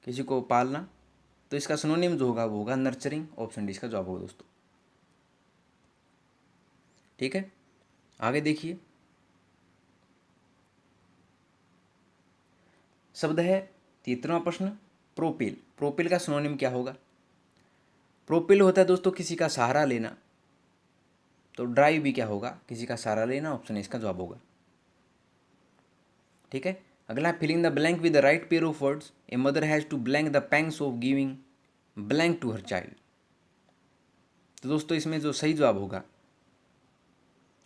किसी को पालना, तो इसका सिनोनिम जो होगा वो होगा नर्चरिंग, ऑप्शन डी इसका जवाब होगा दोस्तों। ठीक है, आगे देखिए, शब्द है 73वां प्रश्न, प्रोपेल, प्रोपेल का सिनोनिम क्या होगा। प्रोपेल होता है दोस्तों किसी का सहारा लेना, तो ड्राइव भी क्या होगा किसी का सहारा लेना, ऑप्शन इसका जवाब होगा। ठीक है, अगला, filling the blank with the right pair of words, a mother has to blank the pangs of giving blank to her child, तो दोस्तों इसमें जो सही जवाब होगा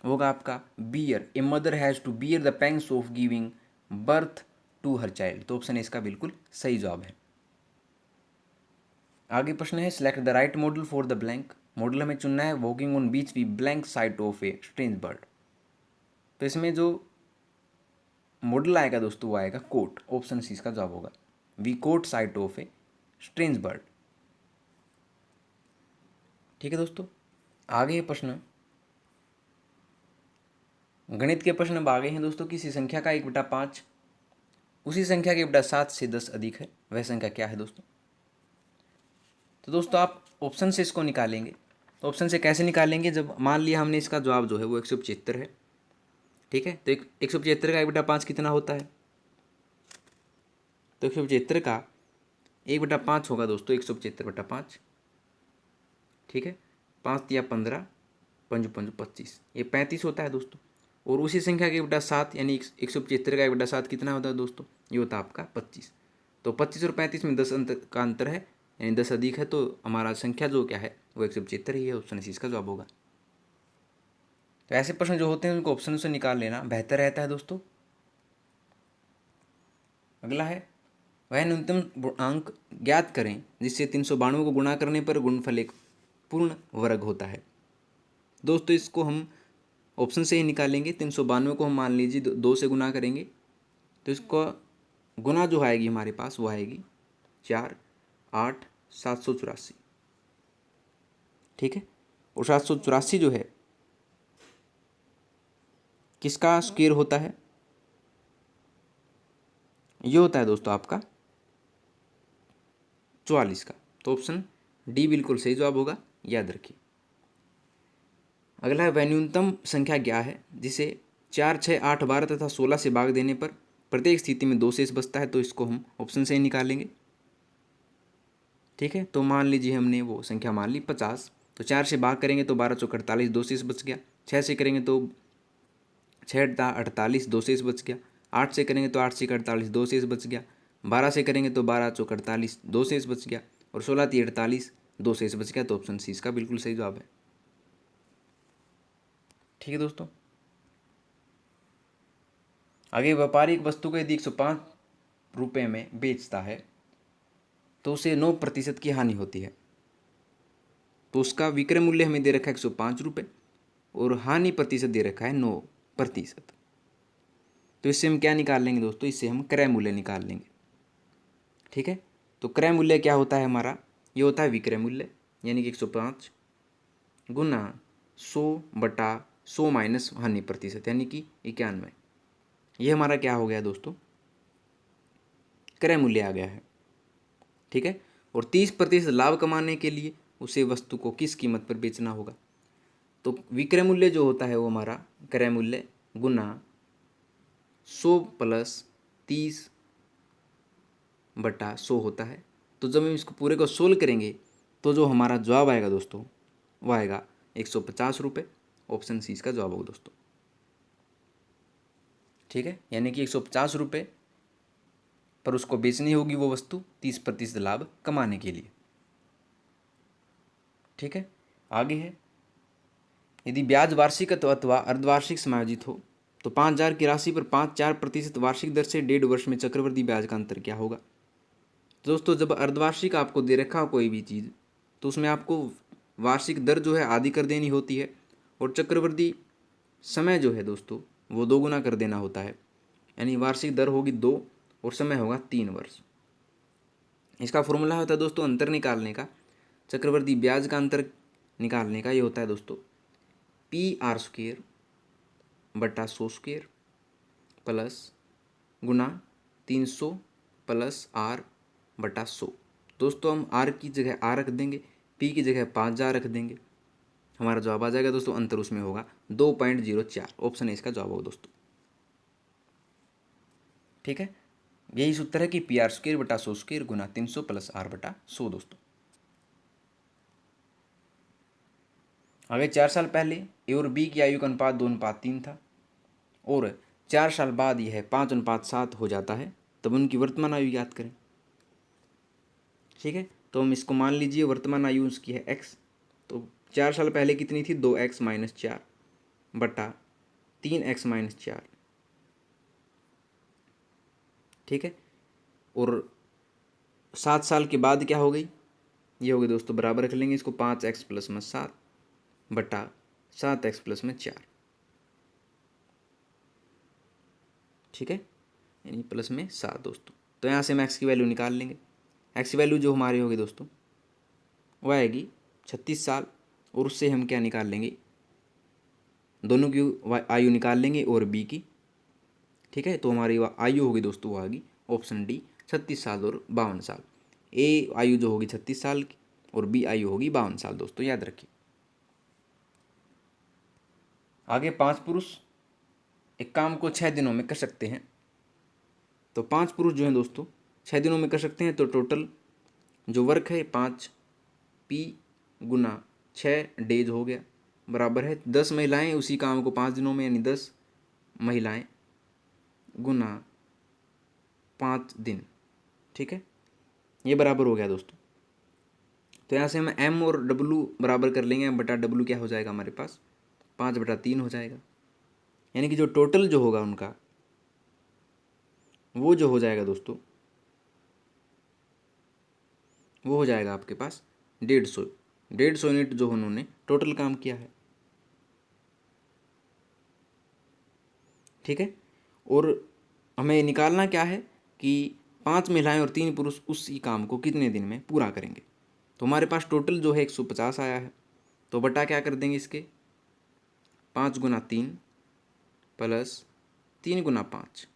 आपका bear, a mother has to bear the pangs of giving birth to her child, तो option इसका बिल्कुल सही जवाब है। आगे प्रश्न है, select the right model for the blank, model हमें चुनना है walking on beach we blank sight of a strange bird, तो इसमें जो मॉडल आएगा दोस्तों वो आएगा कोट, ऑप्शन सी इसका जवाब होगा we caught sight of a strange bird. ठीक है दोस्तों, आगे प्रश्न, गणित के प्रश्न अब आगे हैं दोस्तों, किसी संख्या का 1/5 उसी संख्या के 1/7 से 10 अधिक है, वह संख्या क्या है दोस्तों। तो दोस्तों आप ऑप्शन से इसको निकालेंगे, तो ऑप्शन से कैसे निकालेंगे, जब मान लिया हमने इसका जवाब जो है वो 175 है। ठीक है, तो 175 का 1/5 कितना होता है, तो 175 का 1/5 होगा दोस्तों 175/5। ठीक है, 5 या 15, 5 5 25, ये 35 होता है दोस्तों। और उसी संख्या के 1/7 यानी 175 का 1/7 कितना होता है दोस्तों, ये होता है आपका 25। तो 25 और 35 में 10 का अंतर है, यानी 10 अधिक है, तो हमारा संख्या जो क्या है वो 175 ही है, ऑप्शन सी इसका जवाब होगा। तो ऐसे प्रश्न जो होते हैं उनको ऑप्शन से निकाल लेना बेहतर रहता है दोस्तों। अगला है, वह न्यूनतम अंक ज्ञात करें जिससे 392 को गुणा करने पर गुणनफल एक पूर्ण वर्ग होता है। दोस्तों इसको हम ऑप्शन से ही निकालेंगे, 392 को हम मान लीजिए 2 से गुना करेंगे, तो इसको गुना जो आएगी हमारे पास वो आएगी 4 8 784। ठीक है, और 784 जो है किसका स्क्वायर होता है, ये होता है दोस्तों आपका 44 का, तो ऑप्शन डी बिल्कुल सही जवाब होगा, याद रखिए। अगला है, वह न्यूनतम संख्या क्या है जिसे 4 6 8 12 तथा 16 से भाग देने पर प्रत्येक स्थिति में 2 शेष बचता है, तो इसको हम ऑप्शन से ही निकालेंगे। ठीक है, तो मान लीजिए हमने वो संख्या मान ली 50, तो 4 से भाग करेंगे तो 12 चौक 48, 2 शेष बच गया। 6 से करेंगे तो 6 48, 2 शेष बच गया। 8 से करेंगे तो 8 से 48, 2 शेष बच गया। 12 से करेंगे तो 12 चौक 48, 2 शेष बच गया। और 16 3 48, 2 शेष बच गया, तो ऑप्शन सी इसका बिल्कुल सही जवाब है। ठीक है दोस्तों, आगे व्यापारिक वस्तु को यदि 105 रुपये में बेचता है तो उसे 9% की हानि होती है। तो उसका विक्रय मूल्य हमें दे रखा है 105 रुपये और हानि प्रतिशत दे रखा है 9%। तो इससे हम क्या निकाल लेंगे दोस्तों, इससे हम क्रय मूल्य निकाल लेंगे। ठीक है, तो क्रय मूल्य क्या होता है हमारा, ये होता है विक्रय मूल्य, यानी कि 105 गुना 100/100 माइनस हानि प्रतिशत यानी कि 91। ये हमारा क्या हो गया दोस्तों, क्रय मूल्य आ गया है। ठीक है, और 30% लाभ कमाने के लिए उसे वस्तु को किस कीमत पर बेचना होगा। तो विक्रय मूल्य जो होता है वो हमारा क्रय मूल्य गुना 100 + 30/100 होता है। तो जब हम इसको पूरे को सोल्व करेंगे तो जो हमारा जवाब आएगा दोस्तों वो आएगा 150 रुपये। ऑप्शन सी इसका जवाब होगा दोस्तों। ठीक है, यानी कि 150 रुपये पर उसको बेचनी होगी वो वस्तु 30% लाभ कमाने के लिए। ठीक है, आगे है, यदि ब्याज वार्षिक अथवा अर्धवार्षिक समायोजित हो तो 5,000 की राशि पर 5-4% वार्षिक दर से 1.5 वर्ष में चक्रवृद्धि ब्याज का अंतर क्या होगा। तो दोस्तों जब अर्धवार्षिक आपको दे रखा हो कोई भी चीज़ तो उसमें आपको वार्षिक दर जो है आधी कर देनी होती है और चक्रवृद्धि समय जो है दोस्तों वो 2 गुना कर देना होता है। यानी वार्षिक दर होगी 2 और समय होगा 3 वर्ष। इसका फॉर्मूला होता है दोस्तों अंतर निकालने का, चक्रवृद्धि ब्याज का अंतर निकालने का। ये होता है दोस्तों PR²/100² प्लस गुना 300 + R/100। दोस्तों हम R की जगह R रख देंगे, P की जगह 5,000 रख देंगे, हमारा जवाब आ जाएगा दोस्तों। अंतर उसमें होगा 2.04। ऑप्शन ए इसका जवाब होगा दोस्तों। ठीक है, यही सूत्र है कि PR²/100² गुना 300 + R/100 दोस्तों। आगे 4 साल पहले ए और बी की आयु का अनुपात 2:3 था और 4 साल बाद यह 5:7 हो जाता है, तब उनकी वर्तमान आयु याद करें। ठीक है, तो हम इसको मान लीजिए वर्तमान आयु उसकी है x। तो 4 साल पहले कितनी थी, 2x - 4 बटा 3x - 4। ठीक है, और 7 साल के बाद क्या हो गई, ये हो गई दोस्तों, बराबर रख लेंगे इसको, 5x + 7 बटा 7x + 4। ठीक है, यानी +7 दोस्तों। तो यहाँ से हम x की वैल्यू निकाल लेंगे। x की वैल्यू जो हमारी होगी दोस्तों वो आएगी 36 साल, और उससे हम क्या निकाल लेंगे, दोनों की आयु निकाल लेंगे और b की। ठीक है, तो हमारी आयु होगी दोस्तों वो आएगी ऑप्शन डी 36 साल और 52 साल। ए आयु जो होगी 36 साल की और बी आयु होगी 52 साल दोस्तों, याद रखिए। आगे 5 पुरुष एक काम को 6 दिनों में कर सकते हैं। तो 5 पुरुष जो हैं दोस्तों 6 दिनों में कर सकते हैं, तो टोटल जो वर्क है 5p गुना 6 डेज हो गया, बराबर है 10 महिलाएं उसी काम को 5 दिनों में, यानी 10 महिलाएं गुना 5 दिन। ठीक है, ये बराबर हो गया दोस्तों। तो यहाँ से हम m और w बराबर कर लेंगे, m बटा w क्या हो जाएगा हमारे पास 5/3 हो जाएगा। यानी कि जो टोटल जो होगा उनका वो जो हो जाएगा दोस्तों वो हो जाएगा आपके पास 150 यूनिट जो उन्होंने टोटल काम किया है। ठीक है, और हमें निकालना क्या है कि 5 महिलाएं और 3 पुरुष उसी काम को कितने दिन में पूरा करेंगे। तो हमारे पास टोटल जो है 150 आया है, तो बटा क्या कर देंगे इसके 5 गुना 3 प्लस 3 गुना 5।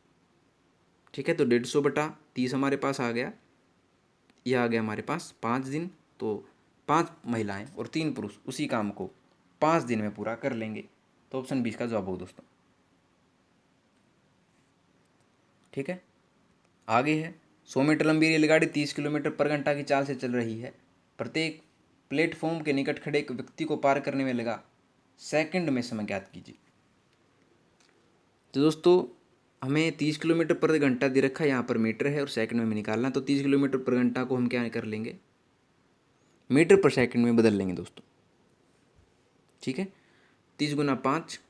ठीक है, तो 150/30 हमारे पास आ गया। यह आ गया हमारे पास 5 दिन। तो 5 महिलाएं और 3 पुरुष उसी काम को 5 दिन में पूरा कर लेंगे, तो ऑप्शन 20 का जवाब होगा दोस्तों। ठीक है, आगे है 100 मीटर लंबी रेलगाड़ी 30 किलोमीटर पर घंटा की चाल से चल रही है। प्रत्येक प्लेटफॉर्म के निकट खड़े एक व्यक्ति को पार करने में लगा सेकंड में समय ज्ञात कीजिए। तो दोस्तों हमें 30 किलोमीटर पर घंटा दे रखा है, यहाँ पर मीटर है और सेकंड में निकालना। तो 30 किलोमीटर पर घंटा को हम क्या कर लेंगे, मीटर पर सेकंड में बदल लेंगे दोस्तों। ठीक है, 30 गुना 5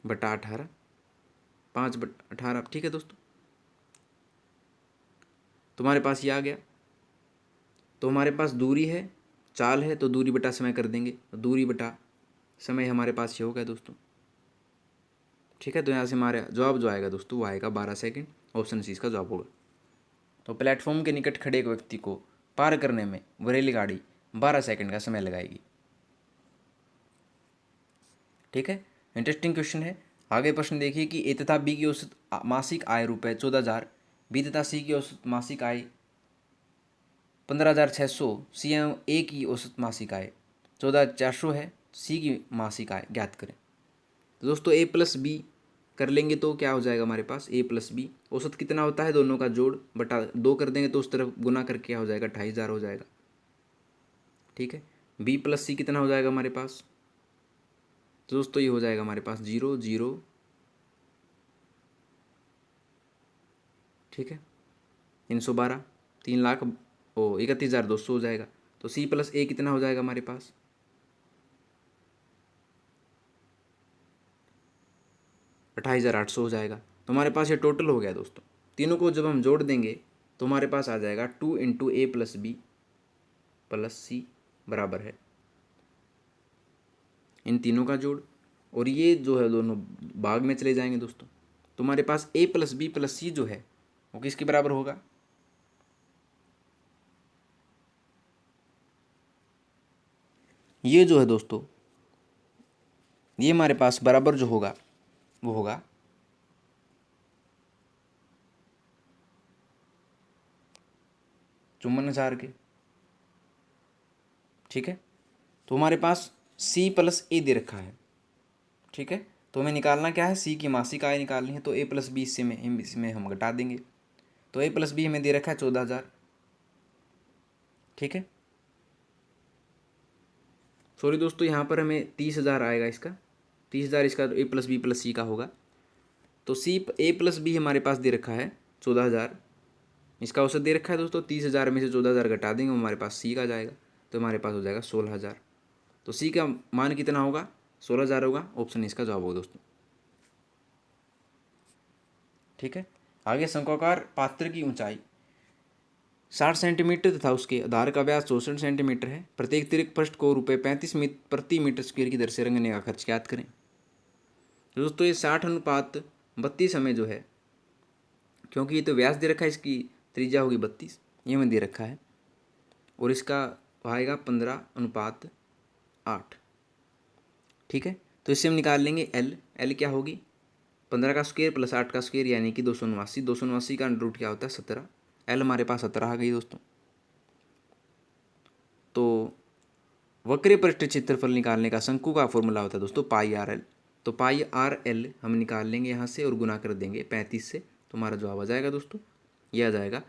बटा 18, 5/18, ठीक है दोस्तों। तुम्हारे पास ये आ गया। तो हमारे पास दूरी है, चाल है, तो दूरी बटा समय कर देंगे, तो दूरी बटा समय हमारे पास ये हो गया दोस्तों, ठीक है। तो यहाँ से हमारा जवाब जो आएगा दोस्तों वो आएगा 12 सेकंड, ऑप्शन सी इसका जवाब होगा। तो प्लेटफॉर्म के निकट खड़े एक व्यक्ति को पार करने में वह रेलगाड़ी 12 सेकंड का समय लगाएगी, ठीक है। इंटरेस्टिंग क्वेश्चन है। आगे प्रश्न देखिए कि ए तथा बी की औसत मासिक आय रुपये 14,000, बी तथा सी की औसत मासिक आय 15,600, सी एवं ए की औसत मासिक आय 14,400 है, सी की मासिक आय ज्ञात करें। तो दोस्तों ए प्लस बी कर लेंगे तो क्या हो जाएगा हमारे पास, ए प्लस बी औसत कितना होता है, दोनों का जोड़ बटा 2 कर देंगे तो उस तरफ गुना करके क्या हो जाएगा, 28,000 हो जाएगा, ठीक है। बी प्लस सी कितना हो जाएगा हमारे पास, तो दोस्तों ये हो जाएगा हमारे पास 0 0, ठीक है। 312, 3,31,200 हो जाएगा। तो सी प्लस ए कितना हो जाएगा हमारे पास, 28,800 हो जाएगा। तो हमारे पास ये टोटल हो गया दोस्तों। तीनों को जब हम जोड़ देंगे तो हमारे पास आ जाएगा 2 इंटू ए प्लस बी प्लस सी बराबर है इन तीनों का जोड़, और ये जो है दोनों भाग में चले जाएंगे दोस्तों। तो हमारे पास ए प्लस बी प्लस सी जो है वो किसके बराबर होगा, ये जो है दोस्तों ये हमारे पास बराबर जो होगा वो होगा 54,000 के, ठीक है। तो हमारे पास सी प्लस ए दे रखा है, ठीक है। तो हमें निकालना क्या है, सी की मासिक आय निकालनी है। तो ए प्लस बी इसमें हम घटा देंगे। तो ए प्लस बी हमें दे रखा है 14,000, ठीक है। सॉरी दोस्तों, यहाँ पर हमें 30,000 आएगा इसका, 30,000 इसका ए प्लस बी प्लस सी का होगा। तो सी ए प्लस बी हमारे पास दे रखा है 14,000, इसका औसत दे रखा है दोस्तों। 30,000 में से 14,000 घटा देंगे हमारे पास सी का जाएगा, तो हमारे पास हो जाएगा 16,000। तो सी का मान कितना होगा, 16,000 होगा, ऑप्शन इसका जवाब होगा दोस्तों, ठीक है। आगे शंक्वाकार पात्र की ऊंचाई 60 सेंटीमीटर तथा उसके आधार का व्यास 64 सेंटीमीटर है। प्रत्येक अतिरिक्त पृष्ठ को ₹35 प्रति मीटर स्क्वायर की दर से रंगने का खर्च ज्ञात करें। तो दोस्तों ये 60:32 हमें जो है, क्योंकि ये तो व्यास दे रखा है, इसकी त्रिज्या होगी 32, ये हमें दे रखा है, और इसका आएगा 15:8, ठीक है। तो इससे हम निकाल लेंगे एल क्या होगी, 15 का स्क्वायर प्लस 8 का स्क्वायर यानी कि 279, 279 का अंडर रूट क्या होता है 17, एल हमारे पास 17 आ गई दोस्तों। तो वक्र पृष्ठ क्षेत्रफल निकालने का शंकु का फॉर्मूला होता है दोस्तों πr/l। तो πr/l हम निकाल लेंगे यहाँ से और गुना कर देंगे 35 से, तो हमारा जवाब आ जाएगा दोस्तों, यह आ जाएगा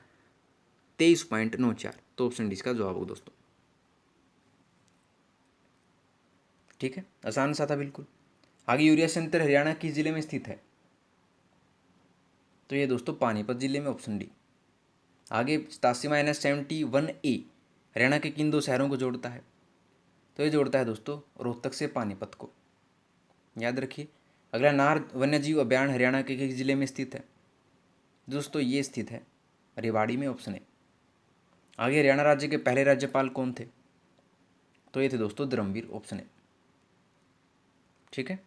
23.94। तो ऑप्शन डी इसका जवाब होगा दोस्तों, ठीक है। आसान सा था बिल्कुल। आगे यूरिया संयंत्र हरियाणा किस जिले में स्थित है, तो ये दोस्तों पानीपत जिले में, ऑप्शन डी। आगे 87-71A हरियाणा के किन दो शहरों को जोड़ता है, तो ये जोड़ता है दोस्तों रोहतक से पानीपत को, याद रखिए। अगला नार वन्यजीव अभ्यारण्य हरियाणा के किस जिले में स्थित है, दोस्तों ये स्थित है रेवाड़ी में, ऑप्शन ए। आगे हरियाणा राज्य के पहले राज्यपाल कौन थे, तो ये थे दोस्तों धर्मवीर, ऑप्शन ए, ठीक है।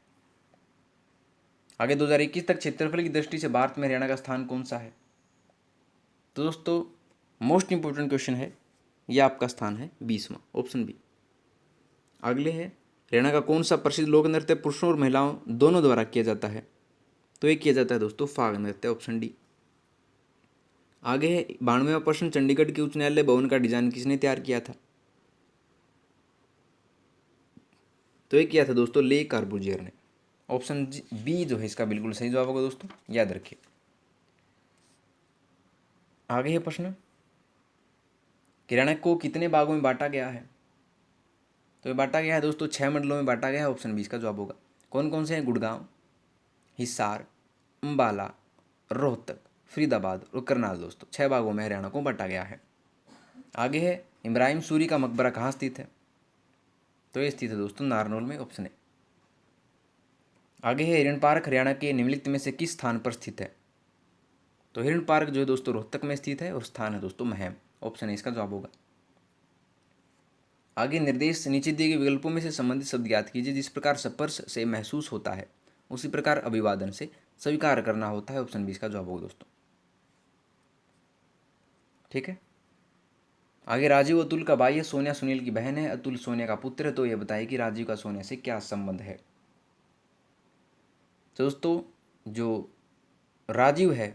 आगे 2021 तक क्षेत्रफल की दृष्टि से भारत में हरियाणा का स्थान कौन सा है, तो दोस्तों मोस्ट इंपोर्टेंट क्वेश्चन है, यह आपका स्थान है 20वां, ऑप्शन बी। अगले है हरियाणा का कौन सा प्रसिद्ध लोक नृत्य पुरुषों और महिलाओं दोनों द्वारा किया जाता है, तो ये किया जाता है दोस्तों फाग नृत्य, ऑप्शन डी। आगे है 92वां प्रश्न, चंडीगढ़ के उच्च न्यायालय भवन का डिजाइन किसने तैयार किया था, तो ये किया था दोस्तों ले कार्बूजियर ने, ऑप्शन बी जो है इसका बिल्कुल सही जवाब होगा दोस्तों, याद रखिए। आगे है प्रश्न, हरियाणा को कितने भागों में बांटा गया है, तो ये बांटा गया है दोस्तों 6 मंडलों में बांटा गया है, ऑप्शन बी इसका जवाब होगा। कौन कौन से हैं, गुड़गांव, हिसार, अम्बाला, रोहतक, फरीदाबाद और करनाल दोस्तों, 6 भागों में हरियाणा को बांटा गया है। आगे है इब्राहिम सूरी का मकबरा कहाँ स्थित है, तो ये स्थित है दोस्तों नारनौल में, ऑप्शन ए। आगे है हिरण पार्क हरियाणा के निम्नलिखित में से किस स्थान पर स्थित है। तो हिरण पार्क जो है दोस्तों रोहतक में स्थित है और स्थान है दोस्तों महम। ऑप्शन ए इसका जवाब होगा। आगे निर्देश नीचे दिए गए विकल्पों में से संबंधित शब्द ज्ञात कीजिए। जिस प्रकार स्पर्श से महसूस होता है उसी प्रकार अभिवादन से स्वीकार करना होता है। ऑप्शन बी इसका जवाब होगा दोस्तों। ठीक है। आगे राजीव अतुल का भाई है, सोनिया सुनील की बहन है, अतुल सोनिया का पुत्र है। तो यह बताइए कि राजीव का सोनिया से क्या संबंध है। तो दोस्तों जो राजीव है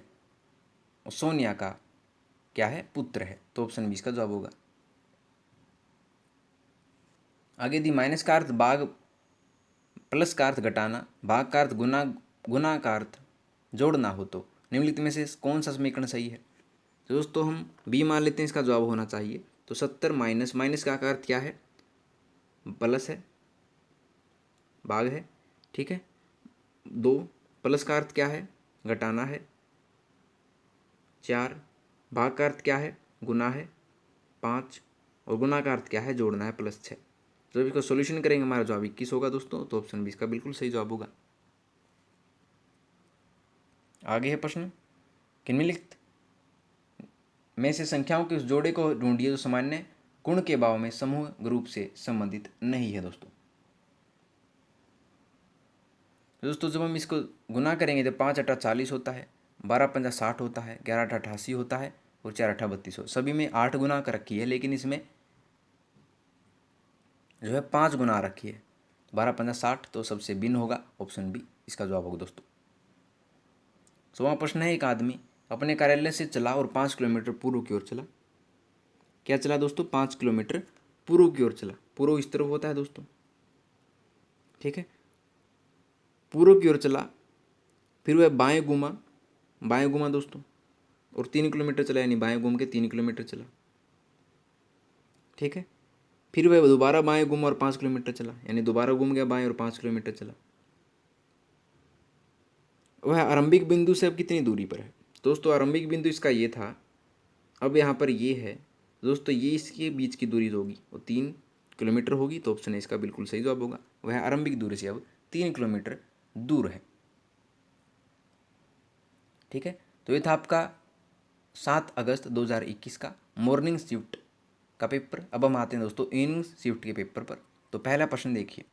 वो सोनिया का क्या है, पुत्र है। तो ऑप्शन बी इसका जवाब होगा। आगे दी माइनस का अर्थ भाग, प्लस का अर्थ घटाना, भाग का अर्थ गुना, गुना का अर्थ जोड़ना हो तो निम्नलिखित में से कौन सा समीकरण सही है। तो दोस्तों हम बी मान लेते हैं, इसका जवाब होना चाहिए। तो 70 माइनस, माइनस का अर्थ क्या है, प्लस है, भाग है। ठीक है। 2 प्लस का अर्थ क्या है, घटाना है। 4 भाग का अर्थ क्या है, गुना है। 5 और गुना का अर्थ क्या है, जोड़ना है, +6। जब इसका सॉल्यूशन करेंगे हमारा जवाब 21 होगा दोस्तों। तो ऑप्शन बी इसका बिल्कुल सही जवाब होगा। आगे है प्रश्न, निम्नलिखित में से संख्याओं के उस जोड़े को ढूंढिए जो सामान्य गुण के भाव में समूह रूप से संबंधित नहीं है। दोस्तों जब हम इसको गुना करेंगे तो 5 8 40 होता है, 12 5 60 होता है, 11 8 88 होता है और 4 8 32 हो। सभी में 8 गुना कर रखी है, लेकिन इसमें जो है 5 गुना रखी है। 12 5 60 तो सबसे भिन्न होगा। ऑप्शन बी इसका जवाब होगा दोस्तों। 16वां प्रश्न है, एक आदमी अपने कार्यालय से चला और 5 किलोमीटर पूर्व की ओर चला। क्या चला दोस्तों, 5 किलोमीटर पूर्व की ओर चला। पूर्व इस तरफ होता है दोस्तों। ठीक है। पूर्व की ओर चला, फिर वह बाएं घूमा दोस्तों और 3 किलोमीटर चला, यानी बाएं घूम के 3 किलोमीटर चला। ठीक है। फिर वह दोबारा बाएं घूमा और 5 किलोमीटर चला, यानी दोबारा घूम गया बाएं और 5 किलोमीटर चला। वह आरंभिक बिंदु से अब कितनी दूरी पर है। दोस्तों आरंभिक बिंदु इसका ये था, अब यहाँ पर ये है दोस्तों, ये इसके बीच की दूरी होगी वो 3 किलोमीटर होगी। तो ऑप्शन है इसका बिल्कुल सही जवाब होगा। वह आरंभिक दूरी से अब 3 किलोमीटर दूर है। ठीक है। तो ये था आपका 7 अगस्त 2021 का मॉर्निंग शिफ्ट का पेपर। अब हम आते हैं दोस्तों इवनिंग शिफ्ट के पेपर पर। तो पहला प्रश्न देखिए,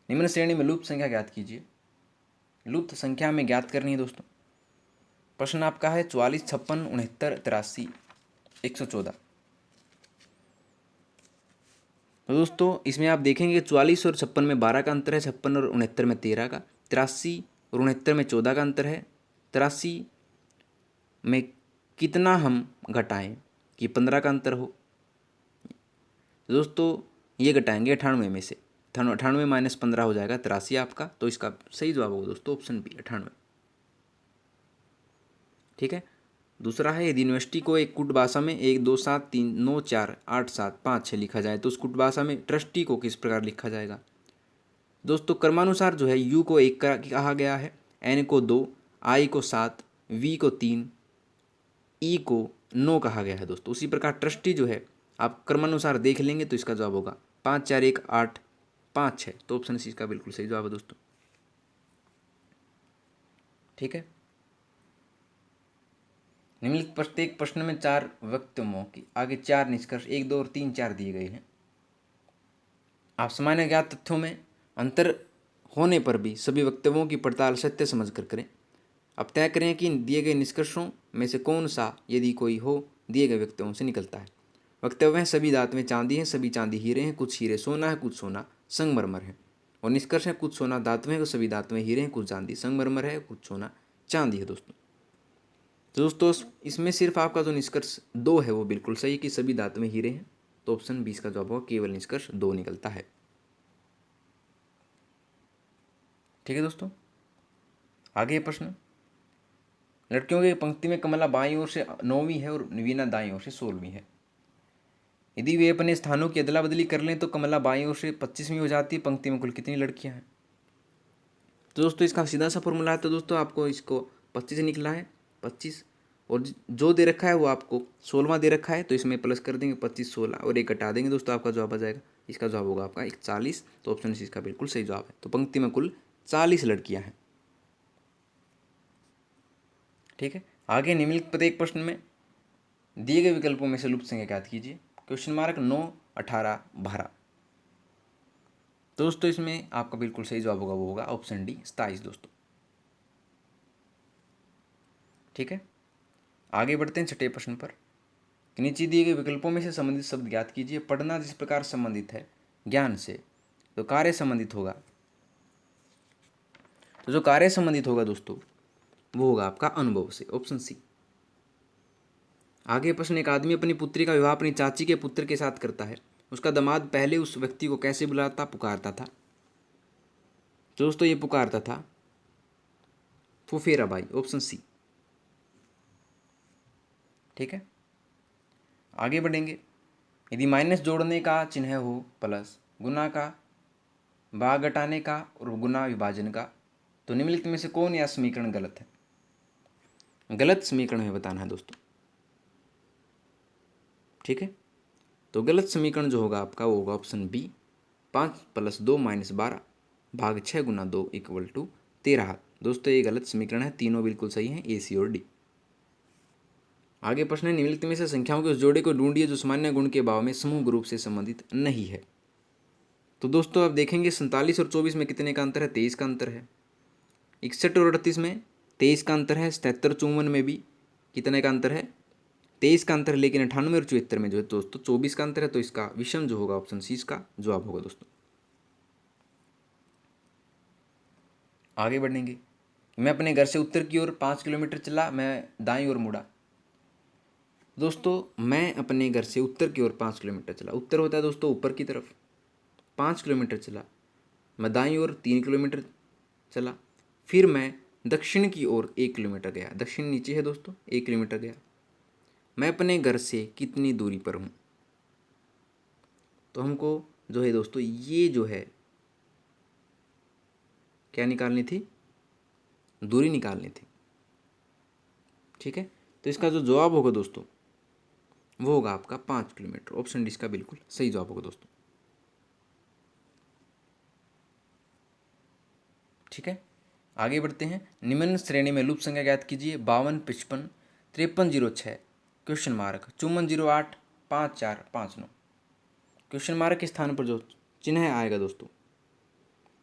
निम्न श्रेणी में लुप्त संख्या ज्ञात कीजिए। लुप्त संख्या में ज्ञात करनी है दोस्तों। प्रश्न आपका है 44 56 69 83 114। तो दोस्तों इसमें आप देखेंगे 44 और 56 में 12 का अंतर है, 56 और 69 में 13 का, 83 और 69 में 14 का अंतर है। 83 में कितना हम घटाएं कि 15 का अंतर हो। तो दोस्तों ये घटाएंगे 98 में से, 98 माइनस 15 हो जाएगा 83 आपका। तो इसका सही जवाब होगा दोस्तों ऑप्शन बी 98। ठीक है। दूसरा है, यदि यूनिवर्सिटी को एक कुट भाषा में 1 2 7 3 9 4 8 7 5 6 लिखा जाए तो उस कुट भाषा में ट्रस्टी को किस प्रकार लिखा जाएगा। दोस्तों क्रमानुसार जो है यू को 1 कहा गया है, एन को 2, आई को 7, वी को 3, ई को 9 कहा गया है दोस्तों। उसी प्रकार ट्रस्टी जो है आप क्रमानुसार देख लेंगे तो इसका जवाब होगा 5 4 1 8 5 6। तो ऑप्शन सी इसका बिल्कुल सही जवाब है दोस्तों। ठीक है। निम्नलिखित प्रत्येक प्रश्न में 4 वक्तव्यों की आगे 4 निष्कर्ष 1 2 और 3 4 दिए गए हैं। आप सामान्य ज्ञात तथ्यों में अंतर होने पर भी सभी वक्तव्यों की पड़ताल सत्य समझकर करें। अब तय करें कि दिए गए निष्कर्षों में से कौन सा, यदि कोई हो, दिए गए वक्तव्यों से निकलता है। वक्तव्य हैं सभी धातुएं चांदी हैं, सभी चांदी हीरे हैं, कुछ हीरे सोना है, कुछ सोना संगमरमर है। और निष्कर्ष है कुछ सोना धातुएं हैं, सभी धातुएं हीरे हैं, कुछ चांदी संगमरमर है, कुछ सोना चांदी है दोस्तों। तो दोस्तों इसमें सिर्फ आपका जो निष्कर्ष 2 है वो बिल्कुल सही कि सभी धातुएं हीरे हैं। तो ऑप्शन 20 का जवाब होगा, केवल निष्कर्ष 2 निकलता है। ठीक है दोस्तों। आगे प्रश्न, लड़कियों की पंक्ति में कमला बाईं ओर से 9वीं है और वीना दाईं ओर से 16वीं है। यदि वे अपने स्थानों की अदला बदली कर लें तो कमला बाईं ओर से 25वीं हो जाती है। पंक्ति में कुल कितनी लड़कियां हैं। तो दोस्तों इसका सीधा सा फॉर्मूला है, तो दोस्तों आपको इसको 25 निकला है 25, और जो दे रखा है वो आपको 16वां दे रखा है, तो इसमें प्लस कर देंगे 25 16 और एक घटा देंगे दोस्तों, आपका जवाब आ जाएगा इसका जवाब होगा आपका 41। तो ऑप्शन सी इसका बिल्कुल सही जवाब है। तो पंक्ति में कुल 40 लड़कियां हैं। ठीक है, आगे निम्नलिखित प्रत्येक प्रश्न में दिए गए विकल्पों में से लुप्त संख्या ज्ञात कीजिए। Question mark 9, 18, 12। दोस्तों इसमें आपका बिल्कुल सही जवाब होगा, वो होगा ऑप्शन डी 27 दोस्तों। ठीक है, आगे बढ़ते हैं छठे प्रश्न पर। नीचे दिए गए विकल्पों में से संबंधित शब्द ज्ञात कीजिए। पढ़ना जिस प्रकार संबंधित है ज्ञान से, तो कार्य संबंधित होगा। तो जो कार्य संबंधित होगा दोस्तों वो होगा आपका अनुभव से, ऑप्शन सी। आगे प्रश्न, एक आदमी अपनी पुत्री का विवाह अपनी चाची के पुत्र के साथ करता है। उसका दामाद पहले उस व्यक्ति को कैसे बुलाता पुकारता था? दोस्तों ये पुकारता था फुफेरा भाई, ऑप्शन सी। ठीक है, आगे बढ़ेंगे। यदि माइनस जोड़ने का चिन्ह हो प्लस, गुना का, भाग घटाने का और गुना विभाजन का, तो निम्नलिखित में से कौन यह समीकरण गलत है? गलत समीकरण है बताना है दोस्तों। ठीक है, तो गलत समीकरण जो होगा आपका वो होगा ऑप्शन बी, 5 + 2 - 12 भाग 6 गुना 2 = 13। दोस्तों ये गलत समीकरण है, तीनों बिल्कुल सही हैं, ए, सी और डी। आगे प्रश्न है, निम्नलिखित में से संख्याओं के उस जोड़े को ढूंढिए जो सामान्य गुण के भाव में समूह ग्रुप से संबंधित नहीं है। तो दोस्तों आप देखेंगे 47 और 24 में कितने का अंतर है? 23 का अंतर है। 61 और 38 में 23 का अंतर है। 77 54 में भी कितने का अंतर है? 23 का अंतर है। लेकिन 98 और 74 में जो है दोस्तों 24 का अंतर है। तो इसका विषम जो होगा ऑप्शन सी इसका जवाब होगा दोस्तों। आगे बढ़ेंगे। मैं अपने घर से उत्तर की ओर 5 किलोमीटर चला, मैं दाईं ओर मुड़ा। दोस्तों मैं अपने घर से उत्तर की ओर 5 किलोमीटर चला, उत्तर होता है दोस्तों ऊपर की तरफ। 5 किलोमीटर चला, मैं दाईं ओर 3 किलोमीटर चला, फिर मैं दक्षिण की ओर 1 किलोमीटर गया। दक्षिण नीचे है दोस्तों, 1 किलोमीटर गया। मैं अपने घर से कितनी दूरी पर हूँ? तो हमको जो है दोस्तों ये जो है क्या निकालनी थी? दूरी निकालनी थी। ठीक है, तो इसका जो जवाब होगा दोस्तों वो होगा आपका 5 किलोमीटर। ऑप्शन डी इसका बिल्कुल सही जवाब होगा दोस्तों। ठीक है, आगे बढ़ते हैं। निम्न श्रेणी में लुप्त संख्या ज्ञात कीजिए। 52, 55, 53, 06, क्वेश्चन मार्क 54, 08, 5, 4, 5, 9। क्वेश्चन मार्क के स्थान पर जो चिन्ह आएगा दोस्तों,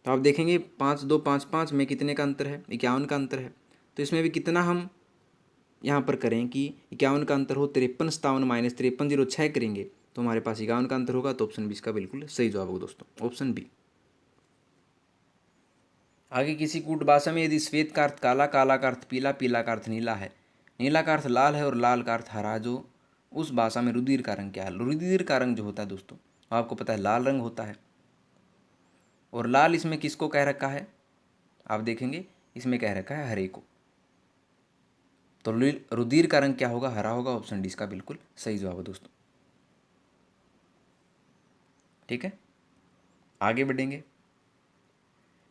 तो आप देखेंगे 5, 2, 5, 5 में कितने का अंतर है? 51 का अंतर है। तो इसमें भी कितना हम यहाँ पर करें कि 51 का अंतर हो, 53, 57 - 53, 06 करेंगे तो हमारे पास 51 का अंतर होगा। तो ऑप्शन बी इसका बिल्कुल सही जवाब होगा दोस्तों, ऑप्शन बी। आगे, किसी कूट भाषा में यदि श्वेत का अर्थ काला, काला का अर्थ पीला, पीला का अर्थ नीला है, नीला का अर्थ लाल है और लाल का अर्थ हरा, जो उस भाषा में रुधिर का रंग क्या है? रुधिर का रंग जो होता है दोस्तों आपको पता है लाल रंग होता है। और लाल इसमें किसको कह रखा है? आप देखेंगे इसमें कह रखा है हरे को। तो रुधिर का रंग क्या होगा? हरा होगा। ऑप्शन डी इसका बिल्कुल सही जवाब है दोस्तों। ठीक है, आगे बढ़ेंगे।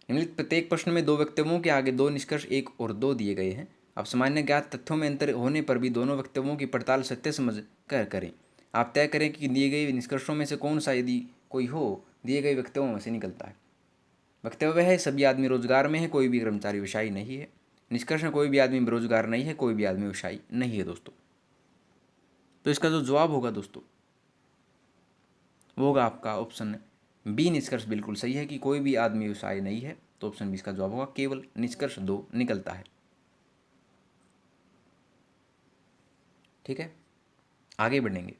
निम्नलिखित प्रत्येक प्रश्न में दो वक्तव्यों के आगे दो निष्कर्ष 1 और 2 दिए गए हैं। अब सामान्य ज्ञात तथ्यों में अंतर होने पर भी दोनों वक्तव्यों की पड़ताल सत्य समझ कर करें। आप तय करें कि दिए गए निष्कर्षों में से कौन सा यदि कोई हो दिए गए वक्तव्यों में से निकलता है। वक्तव्य है सभी आदमी रोजगार में है, कोई भी कर्मचारी व्यवसायी नहीं है। निष्कर्ष में कोई भी आदमी बेरोजगार नहीं है, कोई भी आदमी व्यवसायी नहीं है दोस्तों। तो इसका जो जवाब होगा दोस्तों वो होगा आपका ऑप्शन बी, निष्कर्ष बिल्कुल सही है कि कोई भी आदमी व्यवसायी नहीं है। तो ऑप्शन बी इसका जवाब होगा, केवल निष्कर्ष 2 निकलता है। ठीक है, आगे बढ़ेंगे।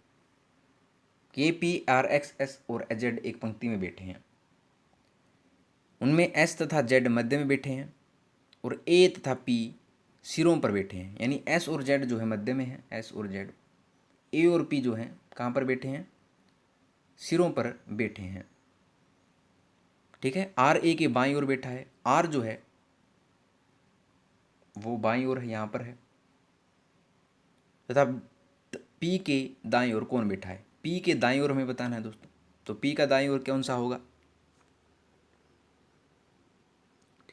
के, पी, आर, एक्स, एस और जेड एक पंक्ति में बैठे हैं। उनमें एस तथा जेड मध्य में बैठे हैं और ए तथा पी सिरों पर बैठे हैं। यानी एस और जेड जो है मध्य में है, एस और जेड। ए और पी जो हैं कहाँ पर बैठे हैं? सिरों पर बैठे हैं। ठीक है, आर ए के बाईं ओर बैठा है। आर जो है वो बाईं ओर है, यहाँ पर है। तथा पी के दाईं ओर कौन बैठा है? पी के दाईं ओर हमें बताना है दोस्तों। तो पी का दाईं ओर कौन सा होगा?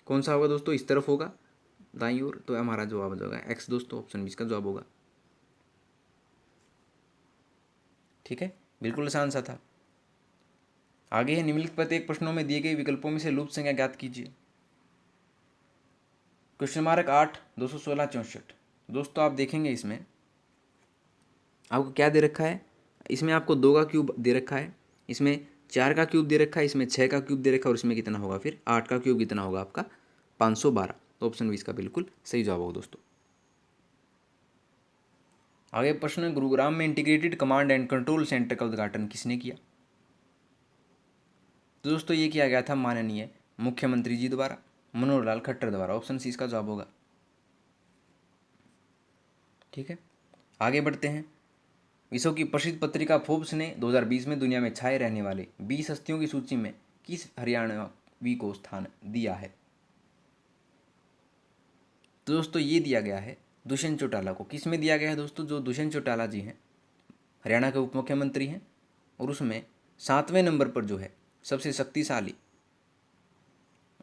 कौन सा होगा दोस्तों? इस तरफ होगा दाईं ओर। तो हमारा जवाब हो जाएगा एक्स दोस्तों, ऑप्शन बी इसका जवाब होगा। ठीक है, बिल्कुल आसान सा था। आगे है निम्नलिखित प्रत्येक प्रश्नों में दिए गए विकल्पों में से लुप्त संख्या ज्ञात कीजिए। Question mark 8 216 64। दोस्तों आप देखेंगे इसमें आपको क्या दे रखा है, इसमें आपको 2 का क्यूब दे रखा है, इसमें 4 का क्यूब दे रखा है, इसमें 6 का क्यूब दे रखा है, और इसमें कितना होगा फिर 8 का क्यूब कितना होगा आपका 512। तो ऑप्शन 20 का बिल्कुल सही जवाब होगा दोस्तों। आगे प्रश्न, गुरुग्राम में integrated command and control centre का उद्घाटन किसने किया? तो दोस्तों ये किया गया था माननीय मुख्यमंत्री जी द्वारा, मनोहर लाल खट्टर द्वारा। ऑप्शन सी इसका जवाब होगा। ठीक है, आगे बढ़ते हैं। विश्व की प्रसिद्ध पत्रिका फोर्ब्स ने 2020 में दुनिया में छाए रहने वाले 20 हस्तियों की सूची में किस हरियाणवी को स्थान दिया है? तो दोस्तों ये दिया गया है दुष्यंत चौटाला को। किस में दिया गया है दोस्तों? जो दुष्यंत चौटाला जी हैं, हरियाणा के उप मुख्यमंत्री हैं, और उसमें 7वें नंबर पर जो है सबसे शक्तिशाली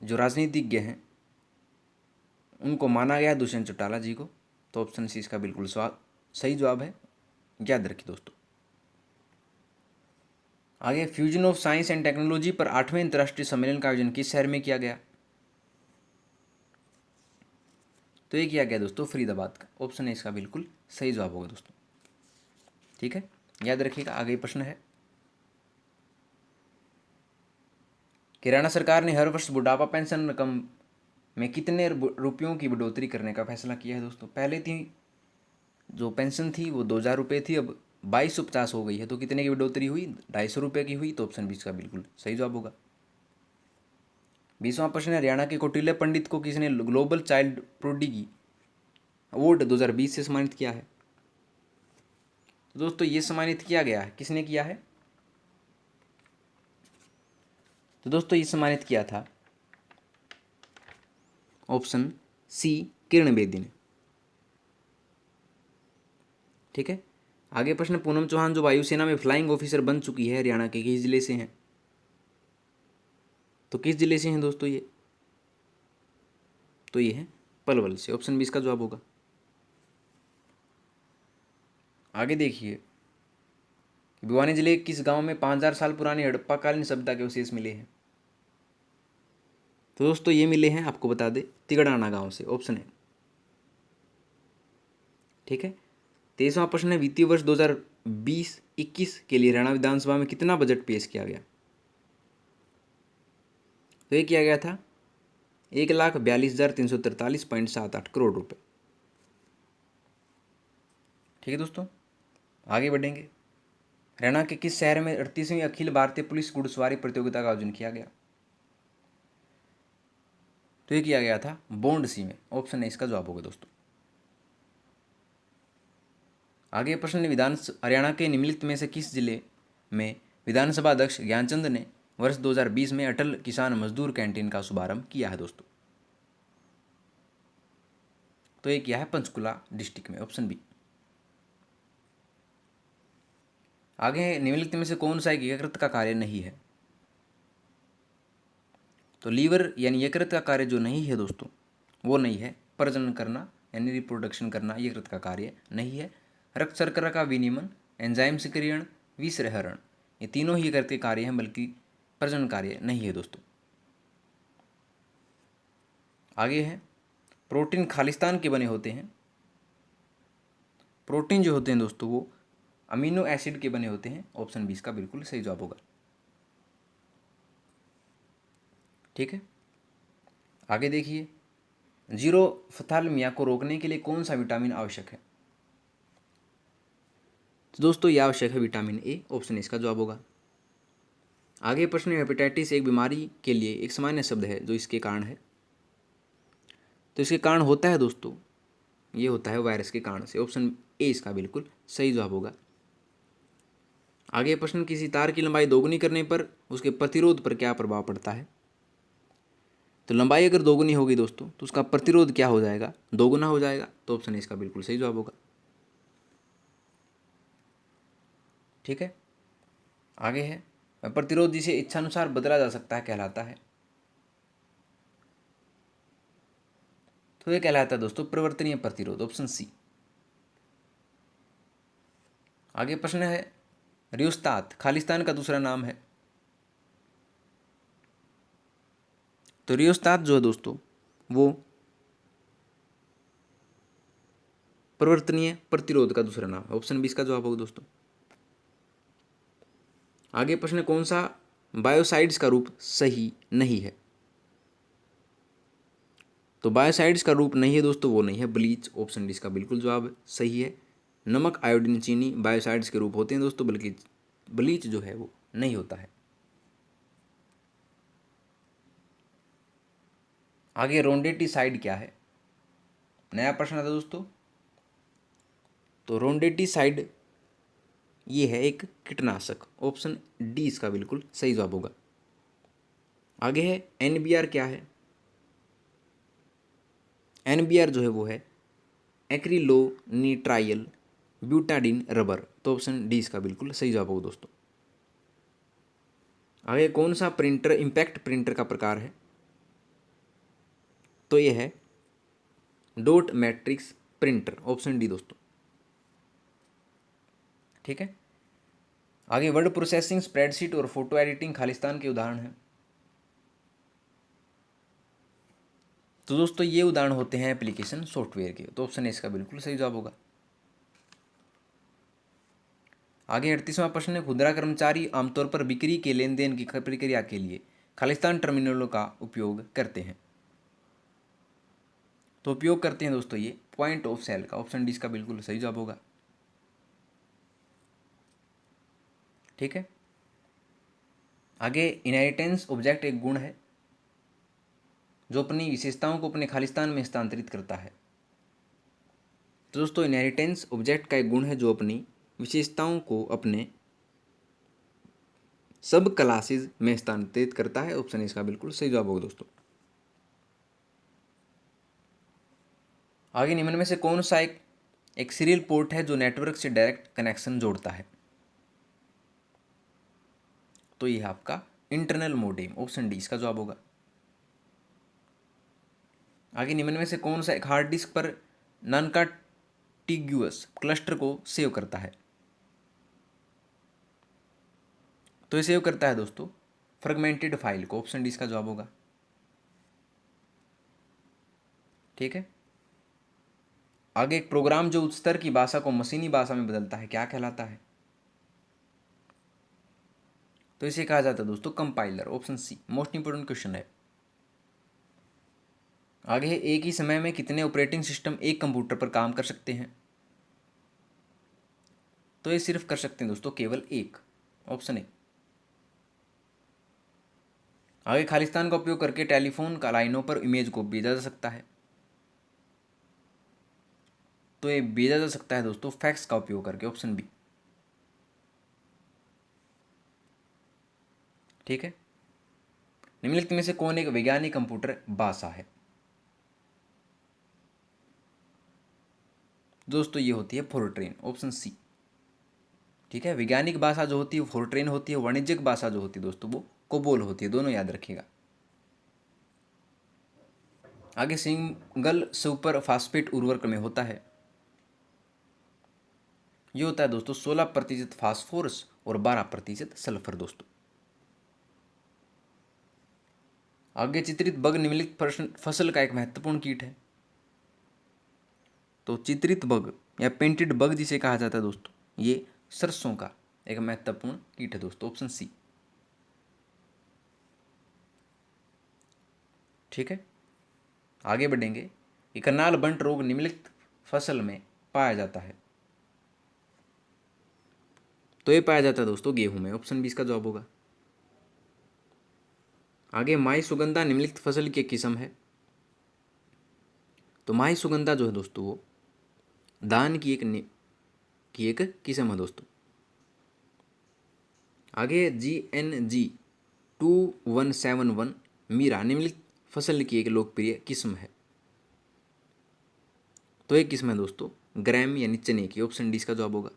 जो राजनीतिज्ञ हैं उनको माना गया दुष्यंत चौटाला जी को। तो ऑप्शन सी इसका बिल्कुल सही जवाब है, याद रखिए दोस्तों। आगे, fusion of science and technology पर 8वें अंतर्राष्ट्रीय सम्मेलन का आयोजन किस शहर में किया गया? तो ये किया गया दोस्तों फरीदाबाद का। ऑप्शन है इसका बिल्कुल सही जवाब होगा दोस्तों। ठीक है, याद रखिएगा। आगे प्रश्न है, हरियाणा सरकार ने हर वर्ष बुढ़ापा पेंशन रकम में कितने रुपयों की बढ़ोतरी करने का फैसला किया है दोस्तों? पहले थी जो पेंशन थी वो 2000 रुपये थी, अब 2250 हो गई है। तो कितने की बढ़ोतरी हुई? 250 रुपये की हुई। तो ऑप्शन 20 का बिल्कुल सही जवाब होगा। 20वां प्रश्न है, हरियाणा के कौटिल्य पंडित को किसने ग्लोबल चाइल्ड प्रोडिगी अवार्ड 2020 से सम्मानित किया है? तो दोस्तों ये सम्मानित किया गया है, किसने किया है? तो दोस्तों ये सम्मानित किया था ऑप्शन सी किरण बेदी ने। ठीक है, आगे प्रश्न, पूनम चौहान जो वायुसेना में फ्लाइंग ऑफिसर बन चुकी है, हरियाणा के किस जिले से हैं? तो किस जिले से हैं दोस्तों ये? तो ये है पलवल से। ऑप्शन 20 का जवाब होगा। आगे देखिए, भिवानी जिले के किस गांव में 5000 साल पुरानी हड़प्पाकालीन सभ्यता के अवशेष मिले हैं? तो दोस्तों ये मिले हैं, आपको बता दें, तिगड़ाना गांव से। ऑप्शन है। ठीक है, 23वां प्रश्न है, वित्तीय वर्ष 2020-21 के लिए हरियाणा विधानसभा में कितना बजट पेश किया गया? तो ये किया गया था 1,42,343.78 करोड़ रुपए। ठीक है दोस्तों, आगे बढ़ेंगे। हरियाणा के किस शहर में 38वीं अखिल भारतीय पुलिस घुड़सवारी प्रतियोगिता का आयोजन किया गया? तो ये किया गया था बोंडसी में। ऑप्शन है इसका जवाब होगा दोस्तों। आगे प्रश्न, हरियाणा के निम्नलिखित में से किस जिले में विधानसभा अध्यक्ष ज्ञानचंद ने वर्ष 2020 में अटल किसान मजदूर कैंटीन का शुभारंभ किया है दोस्तों? तो ये किया है पंचकुला डिस्ट्रिक्ट में। Option B. आगे, निम्नलिखित में से कौन सा एक यकृत का कार्य नहीं है? तो लीवर यानी यकृत का कार्य जो नहीं है दोस्तों वो नहीं है प्रजनन करना यानी रिप्रोडक्शन करना, यकृत का कार्य नहीं है। रक्त शर्करा का विनियमन, एंजाइम सक्रियण, विसरण, ये तीनों ही यकृत के कार्य हैं, बल्कि प्रजनन कार्य नहीं है दोस्तों। आगे है, प्रोटीन खालिस्तान के बने होते हैं। प्रोटीन जो होते हैं दोस्तों वो अमीनो एसिड के बने होते हैं। ऑप्शन 20 का बिल्कुल सही जवाब होगा। ठीक है, आगे देखिए, जीरोफ्थाल्मिया को रोकने के लिए कौन सा विटामिन आवश्यक है? तो दोस्तों ये आवश्यक है विटामिन ए। ऑप्शन इसका जवाब होगा। आगे प्रश्न, हेपेटाइटिस एक बीमारी के लिए एक सामान्य शब्द है जो इसके कारण है। तो इसके कारण होता है दोस्तों, ये होता है वायरस के कारण से। ऑप्शन ए इसका बिल्कुल सही जवाब होगा। आगे प्रश्न, किसी तार की लंबाई दोगुनी करने पर उसके प्रतिरोध पर क्या प्रभाव पड़ता है? तो लंबाई अगर दोगुनी होगी दोस्तों तो उसका प्रतिरोध क्या हो जाएगा? दोगुना हो जाएगा। तो ऑप्शन इसका बिल्कुल सही जवाब होगा। ठीक है, आगे है, प्रतिरोध जिसे इच्छानुसार बदला जा सकता है कहलाता है। तो ये कहलाता है दोस्तों परिवर्तनीय प्रतिरोध। Option C. आगे प्रश्न है, रियोस्तात खालिस्तान का दूसरा नाम है। तो रियोस्तात जो है दोस्तों वो परिवर्तनीय प्रतिरोध का दूसरा नाम है। ऑप्शन 20 का जवाब होगा दोस्तों। आगे प्रश्न है, कौन सा बायोसाइड्स का रूप सही नहीं है? तो बायोसाइड्स का रूप नहीं है दोस्तों, वो नहीं है ब्लीच। ऑप्शन 20 का बिल्कुल जवाब सही है। नमक, आयोडीन, चीनी बायोसाइड्स के रूप होते हैं दोस्तों, बल्कि ब्लीच जो है वो नहीं होता है। आगे रोडेंटिसाइड क्या है? नया प्रश्न था दोस्तों। तो रोडेंटिसाइड ये है एक कीटनाशक। ऑप्शन डी इसका बिल्कुल सही जवाब होगा। आगे है एनबीआर क्या है? एनबीआर जो है वो है एक्रिलोनिट्राइल ब्यूटाडीन रबर। तो ऑप्शन डी इसका बिल्कुल सही जवाब होगा दोस्तों। आगे कौन सा प्रिंटर इम्पैक्ट प्रिंटर का प्रकार है? तो ये है dot matrix printer. Option D दोस्तों। ठीक है। आगे वर्ड प्रोसेसिंग, स्प्रेडशीट और फोटो एडिटिंग खालिस्तान के उदाहरण हैं। तो दोस्तों ये उदाहरण होते हैं एप्लीकेशन सॉफ्टवेयर के। तो ऑप्शन ए इसका बिल्कुल सही जवाब होगा। आगे 38वां प्रश्न है, खुदरा कर्मचारी आमतौर पर बिक्री के लेन देन की प्रक्रिया के लिए खालिस्तान टर्मिनलों का उपयोग करते हैं। तो उपयोग करते हैं दोस्तों ये पॉइंट ऑफ सेल का। ऑप्शन डी इसका बिल्कुल सही जवाब होगा। ठीक है। आगे इनहेरिटेंस ऑब्जेक्ट एक गुण है जो अपनी विशेषताओं को अपने खालिस्तान में हस्तांतरित करता है। तो दोस्तों इनहेरिटेंस ऑब्जेक्ट का एक गुण है जो अपनी विशेषताओं को अपने सब क्लासेज में हस्तांतरित करता है। ऑप्शन इसका बिल्कुल सही जवाब होगा दोस्तों। आगे निम्न में से कौन सा एक सीरियल पोर्ट है जो नेटवर्क से डायरेक्ट कनेक्शन जोड़ता है? तो यह आपका इंटरनल मोडेम। ऑप्शन डी इसका जवाब होगा। आगे निम्न में से कौन सा एक हार्ड डिस्क पर नॉन-कॉन्टिग्युअस क्लस्टर को सेव करता है? तो ये सेव करता है दोस्तों फ्रेगमेंटेड फाइल को। ऑप्शन डी इसका जवाब होगा। ठीक है। आगे एक प्रोग्राम जो उच्च स्तर की भाषा को मशीनी भाषा में बदलता है क्या कहलाता है? तो इसे कहा जाता है दोस्तों compiler. Option C most important question है। आगे है, एक ही समय में कितने ऑपरेटिंग सिस्टम एक कंप्यूटर पर काम कर सकते हैं? तो ये सिर्फ कर सकते हैं दोस्तों केवल एक। Option A. आगे खालिस्तान का उपयोग करके टेलीफोन का लाइनों पर इमेज को भेजा जा सकता है। तो ये भेजा जा सकता है दोस्तों फैक्स का उपयोग करके। Option B. ठीक है। निम्नलिखित में से कौन एक वैज्ञानिक कंप्यूटर भाषा है? दोस्तों ये होती है फोरट्रेन। Option C. ठीक है। वैज्ञानिक भाषा जो होती है फोरट्रेन होती है। वाणिज्यिक भाषा जो होती है दोस्तों वो कोबोल होती है। दोनों याद रखिएगा। आगे सिंगल सुपर फास्फेट उर्वरक में होता है। ये होता है दोस्तों 16% फास्फोरस और 12% सल्फर दोस्तों। आगे चित्रित बग निम्नलिखित फसल का एक महत्वपूर्ण कीट है। तो चित्रित बग या पेंटेड बग जिसे कहा जाता है दोस्तों ये सरसों का एक महत्वपूर्ण कीट है दोस्तों। Option C. ठीक है। आगे बढ़ेंगे कि करनाल बंट रोग निम्नलिखित फसल में पाया जाता है। तो ये पाया जाता है दोस्तों गेहूं में। ऑप्शन बी इसका जवाब होगा। आगे माई सुगंधा निम्नलिखित फसल की एक किस्म है। तो माई सुगंधा जो है दोस्तों वो धान की एक किस्म है दोस्तों। आगे GNG2171 मीरा निम्नलिखित फसल की एक लोकप्रिय किस्म है। तो एक किस्म है दोस्तों ग्राम यानी चने की। ऑप्शन डी इसका जवाब होगा।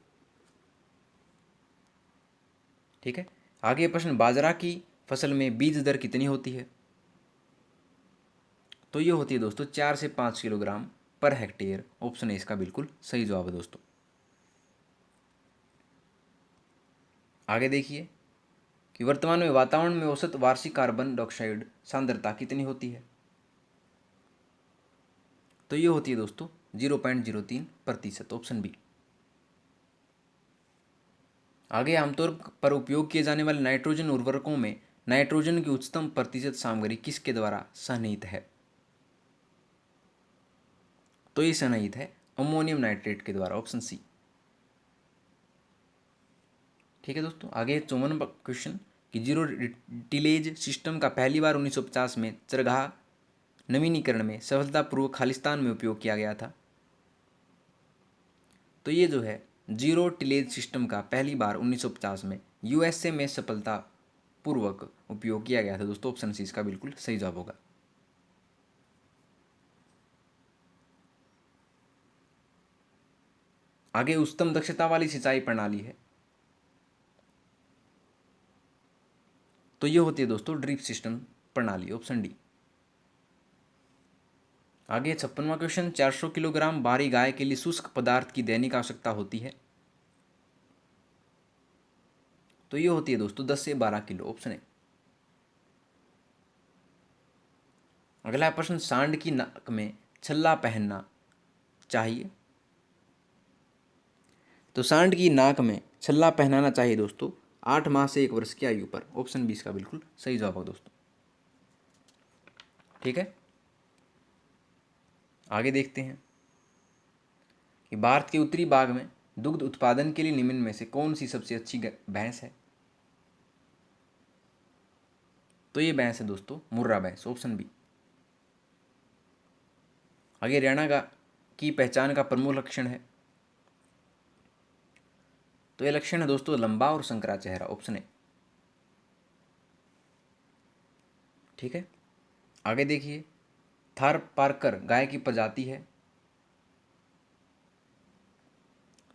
ठीक है। आगे प्रश्न, बाजरा की फसल में बीज दर कितनी होती है? तो ये होती है दोस्तों 4 से 5 kilogram per hectare. Option A इसका बिल्कुल सही जवाब है दोस्तों। आगे देखिए कि वर्तमान में वातावरण में औसत वार्षिक कार्बन डाइऑक्साइड सांद्रता कितनी होती है? तो ये होती है दोस्तों 0.03%, ऑप्शन बी। आगे आमतौर पर उपयोग किए जाने वाले नाइट्रोजन उर्वरकों में नाइट्रोजन की उच्चतम प्रतिशत सामग्री किसके द्वारा सन्निहित है? तो ये सन्निहित है अमोनियम नाइट्रेट के द्वारा, ऑप्शन सी। ठीक है दोस्तों, आगे 54 क्वेश्चन कि जीरो टिलेज सिस्टम का पहली बार 1950 में चरगाह नवीनीकरण में सफलतापूर्वक खालिस्तान में उपयोग किया गया था। तो ये जो है जीरो टिलेज सिस्टम का पहली बार 1950 में यूएसए में सफलतापूर्वक उपयोग किया गया था दोस्तों, ऑप्शन सी इसका बिल्कुल सही जवाब होगा। आगे उच्चतम दक्षता वाली सिंचाई प्रणाली है, तो ये होती है दोस्तों ड्रिप सिस्टम प्रणाली, ऑप्शन डी। आगे 56वां क्वेश्चन 400 किलोग्राम बाहरी गाय के लिए शुष्क पदार्थ की दैनिक आवश्यकता होती है? तो ये होती है दोस्तों 10 से 12 किलो, ऑप्शन ए। अगला प्रश्न सांड की नाक में छल्ला पहनना चाहिए? तो सांड की नाक में छल्ला पहनाना चाहिए दोस्तों 8 माह से 1 वर्ष की आयु पर, ऑप्शन बी इसका बिल्कुल सही जवाब होगा दोस्तों। ठीक है, आगे देखते हैं कि भारत के उत्तरी भाग में दुग्ध उत्पादन के लिए निम्न में से कौन सी सबसे अच्छी भैंस है? तो ये भैंस है दोस्तों मुर्रा भैंस, ऑप्शन बी। आगे हरियाणा की पहचान का प्रमुख लक्षण है? तो ये लक्षण है दोस्तों लंबा और संकरा चेहरा, ऑप्शन ए। ठीक है, आगे देखिए थार पारकर गाय की प्रजाति है?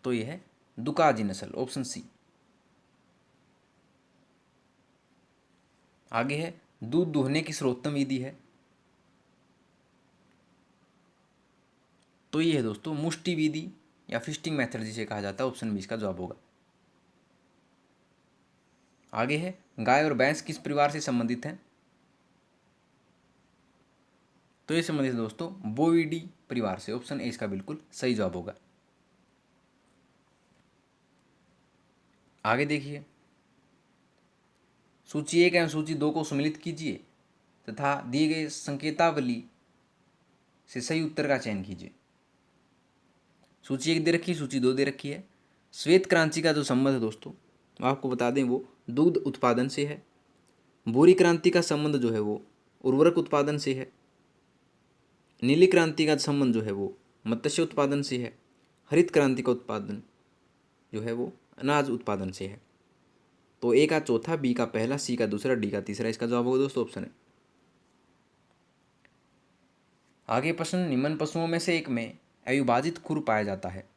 तो ये है दुकाजी नस्ल, ऑप्शन सी। आगे है दूध दुहने की सर्वोत्तम विधि है? तो ये है दोस्तों मुष्टि विधि या फिस्टिंग मेथड जिसे कहा जाता है, ऑप्शन बी इसका जवाब होगा। आगे है गाय और भैंस किस परिवार से संबंधित हैं? तो ये संबंधित दोस्तों बोविडी परिवार से, ऑप्शन ए इसका बिल्कुल सही जवाब होगा। आगे देखिए सूची 1 एवं सूची 2 को सम्मिलित कीजिए तथा दिए गए संकेतावली से सही उत्तर का चयन कीजिए। सूची 1 दे रखी है, सूची 2 दे रखी है। श्वेत क्रांति का जो संबंध है दोस्तों आपको बता दें वो दूध उत्पादन से है। भूरी क्रांति का संबंध जो है वो उर्वरक उत्पादन से है। नीली क्रांति का संबंध जो है वो मत्स्य उत्पादन से है। हरित क्रांति का उत्पादन जो है वो अनाज उत्पादन से है। तो ए का चौथा, बी का पहला, सी का दूसरा, डी का तीसरा इसका जवाब होगा दोस्तों, ऑप्शन है। आगे प्रश्न निम्न पशुओं में से एक में अविभाजित खुर पाया जाता है?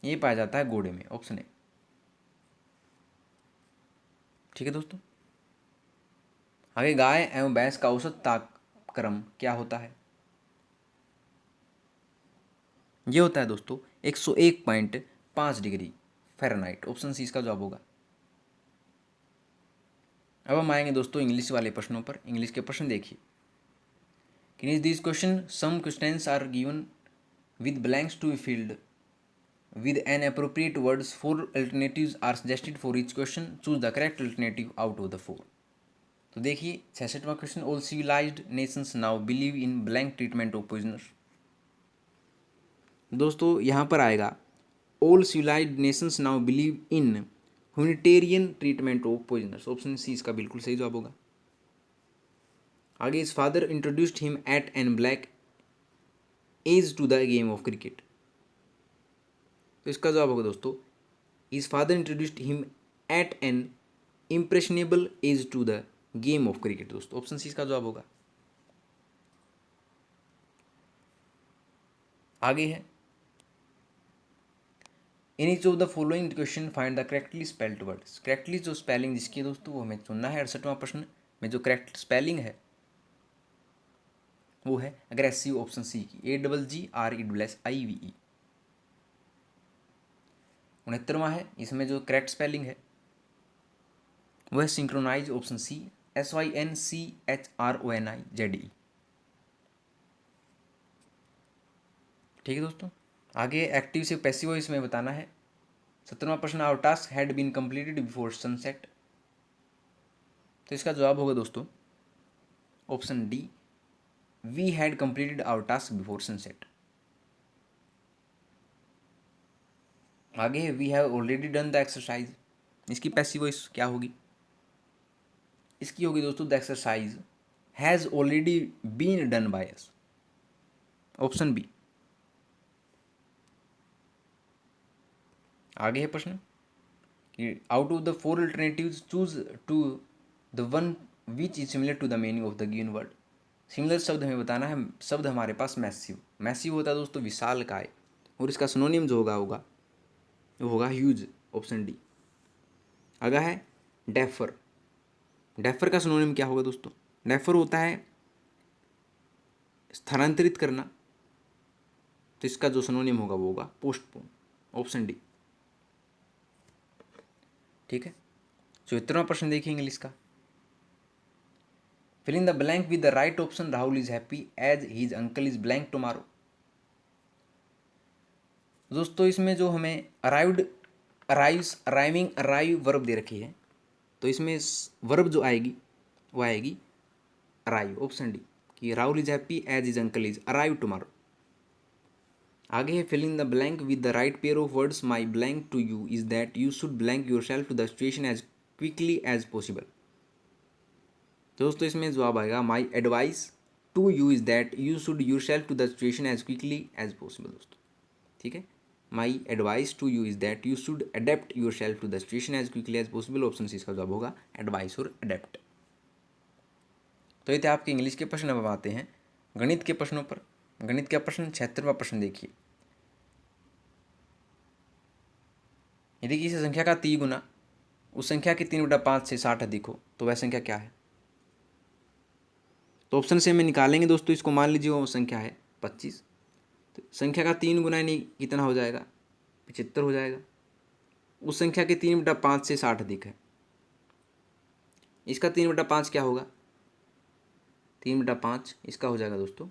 ये पाया जाता है घोड़े में, ऑप्शन ए। ठीक है दोस्तों, आगे गाय एवं भैंस का औसत तापक्रम क्या होता है? ये होता है दोस्तों 101.5 डिग्री फ़ारेनहाइट, ऑप्शन सी इसका जवाब होगा। अब हम आएंगे दोस्तों इंग्लिश वाले प्रश्नों पर। इंग्लिश के प्रश्न देखिए कि this question some questions are given with blanks to be filled with an appropriate words. 4 alternatives are suggested for each question. Choose the correct alternative out of the 4. तो देखिए 66वां question all civilised nations now believe in blank treatment of prisoners. दोस्तों यहाँ पर आएगा all civilised nations now believe in humanitarian treatment of prisoners, option C इसका बिल्कुल सही जवाब होगा। आगे his father introduced him at an blank age to the game of cricket. तो इसका जवाब होगा दोस्तों his father introduced him at an impressionable age to the game of cricket, दोस्तों ऑप्शन सी इसका जवाब होगा। आगे है in each of the following question find the correctly spelled words. Correctly जो स्पेलिंग जिसकी है दोस्तों वो हमें चुनना है। 68वां प्रश्न में जो करेक्ट स्पेलिंग है वो है अग्रेसिव, ऑप्शन सी की AGGRESSIVE। 69वां है इसमें जो करेक्ट स्पेलिंग है वह सिंक्रोनाइज ऑप्शन सी, SYNCHRONIZE। ठीक है दोस्तों, आगे एक्टिव से पैसिव वॉइस में बताना है। 17वां प्रश्न, our task had been completed before sunset. तो इसका जवाब होगा दोस्तों option D, we had completed our task before sunset. आगे है we have already done the exercise. इसकी पैसिव वॉइस क्या होगी? इसकी होगी दोस्तों the exercise has already been done by us, option B. आगे है प्रश्न कि out of the 4 alternatives choose to the one which is similar to the meaning of the given word. Similar शब्द हमें बताना है। शब्द हमारे पास मैसिव, मैसिव होता है दोस्तों विशाल काय, और इसका सिनोनिम जो होगा वो होगा ह्यूज, ऑप्शन डी। अगला है डेफर। डेफर का सिनोनिम क्या होगा दोस्तों? डेफर होता है स्थानांतरित करना, तो इसका जो सिनोनिम होगा वो होगा पोस्टपोन, ऑप्शन डी। ठीक है, 74वां प्रश्न देखिए इंग्लिश का। Fill in the blank with the right option, Rahul is happy as his uncle is blank tomorrow. दोस्तों इसमें जो हमें arrived, arrives, arriving, arrive verb दे रखी है, तो इसमें वर्ब जो आएगी वो आएगी अराइव, ऑप्शन डी, कि Rahul is happy as his uncle is arrive tomorrow. आगे है fill in the blank with the right pair of words, my blank to you is that you should blank yourself to the situation as quickly as possible. दोस्तों इसमें जवाब आएगा my advice to you is that you should yourself to the situation as quickly as possible दोस्तों। ठीक है, my advice to you is that you should adapt yourself to the situation as quickly as possible, option C इसका जवाब होगा advice और adapt. तो ये थे आपके इंग्लिश के प्रश्न। अब आते हैं गणित के प्रश्नों पर। गणित का प्रश्न 76वां प्रश्न देखिए। यदि किसी संख्या का 3 गुना उस संख्या के 3/5 से 60 अधिक हो तो वह संख्या क्या है? तो ऑप्शन से हमें निकालेंगे दोस्तों इसको। मान लीजिए वो संख्या है 25, तो संख्या का 3 गुना यानी कितना हो जाएगा? 75 हो जाएगा। उस संख्या के 3/5 से 60 अधिक है, इसका 3/5 क्या होगा? 3/5 इसका हो जाएगा दोस्तों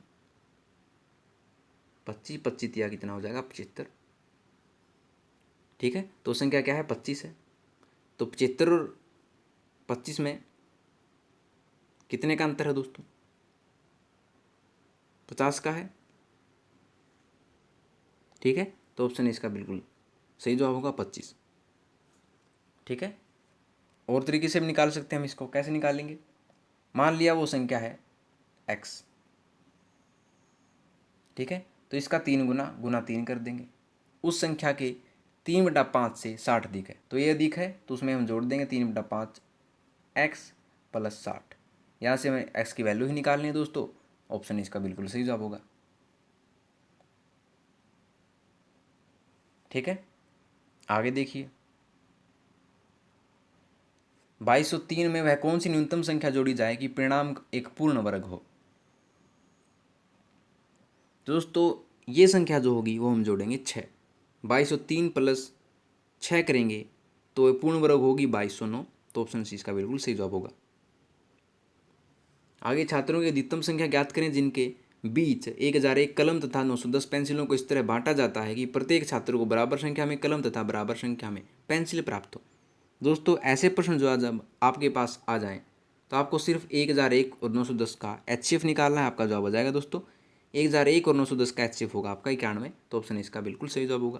25, 25 या कितना हो जाएगा? 75। ठीक है, तो संख्या क्या है? 25 है। तो 75 और 25 में कितने का अंतर है दोस्तों? 50 का है। ठीक है, तो ऑप्शन इसका बिल्कुल सही जवाब होगा 25। ठीक है, और तरीके से भी निकाल सकते हैं हम इसको। कैसे निकालेंगे? मान लिया वो संख्या है x, ठीक है, तो इसका 3 गुना 3 कर देंगे। उस संख्या के 3/5 से 60 अधिक है, तो ये अधिक है तो उसमें हम जोड़ देंगे 3/5 x + 60। यहाँ से हमें x की वैल्यू ही निकालनी है दोस्तों, ऑप्शन इसका बिल्कुल सही जवाब होगा। ठीक है, आगे देखिए 2203 में वह कौन सी न्यूनतम संख्या जोड़ी जाए कि परिणाम एक पूर्ण वर्ग हो? दोस्तों ये संख्या जो होगी वो हम जोड़ेंगे 6। 2203 + 6 करेंगे तो पूर्ण वर्ग होगी 2209, तो ऑप्शन सी इसका बिल्कुल सही जवाब होगा। आगे छात्रों की अधिकतम संख्या ज्ञात करें जिनके बीच 1001 कलम तथा 910 पेंसिलों को इस तरह बांटा जाता है कि प्रत्येक छात्र को बराबर संख्या में कलम तथा बराबर संख्या में पेंसिल प्राप्त हो। दोस्तों ऐसे प्रश्न जो जब आपके पास आ जाएं तो आपको सिर्फ 1001 और 910 का HCF निकालना है, आपका जवाब आ जाएगा दोस्तों। 1001 और 910 का HCF होगा आपका 91, तो ऑप्शन इसका बिल्कुल सही जवाब होगा।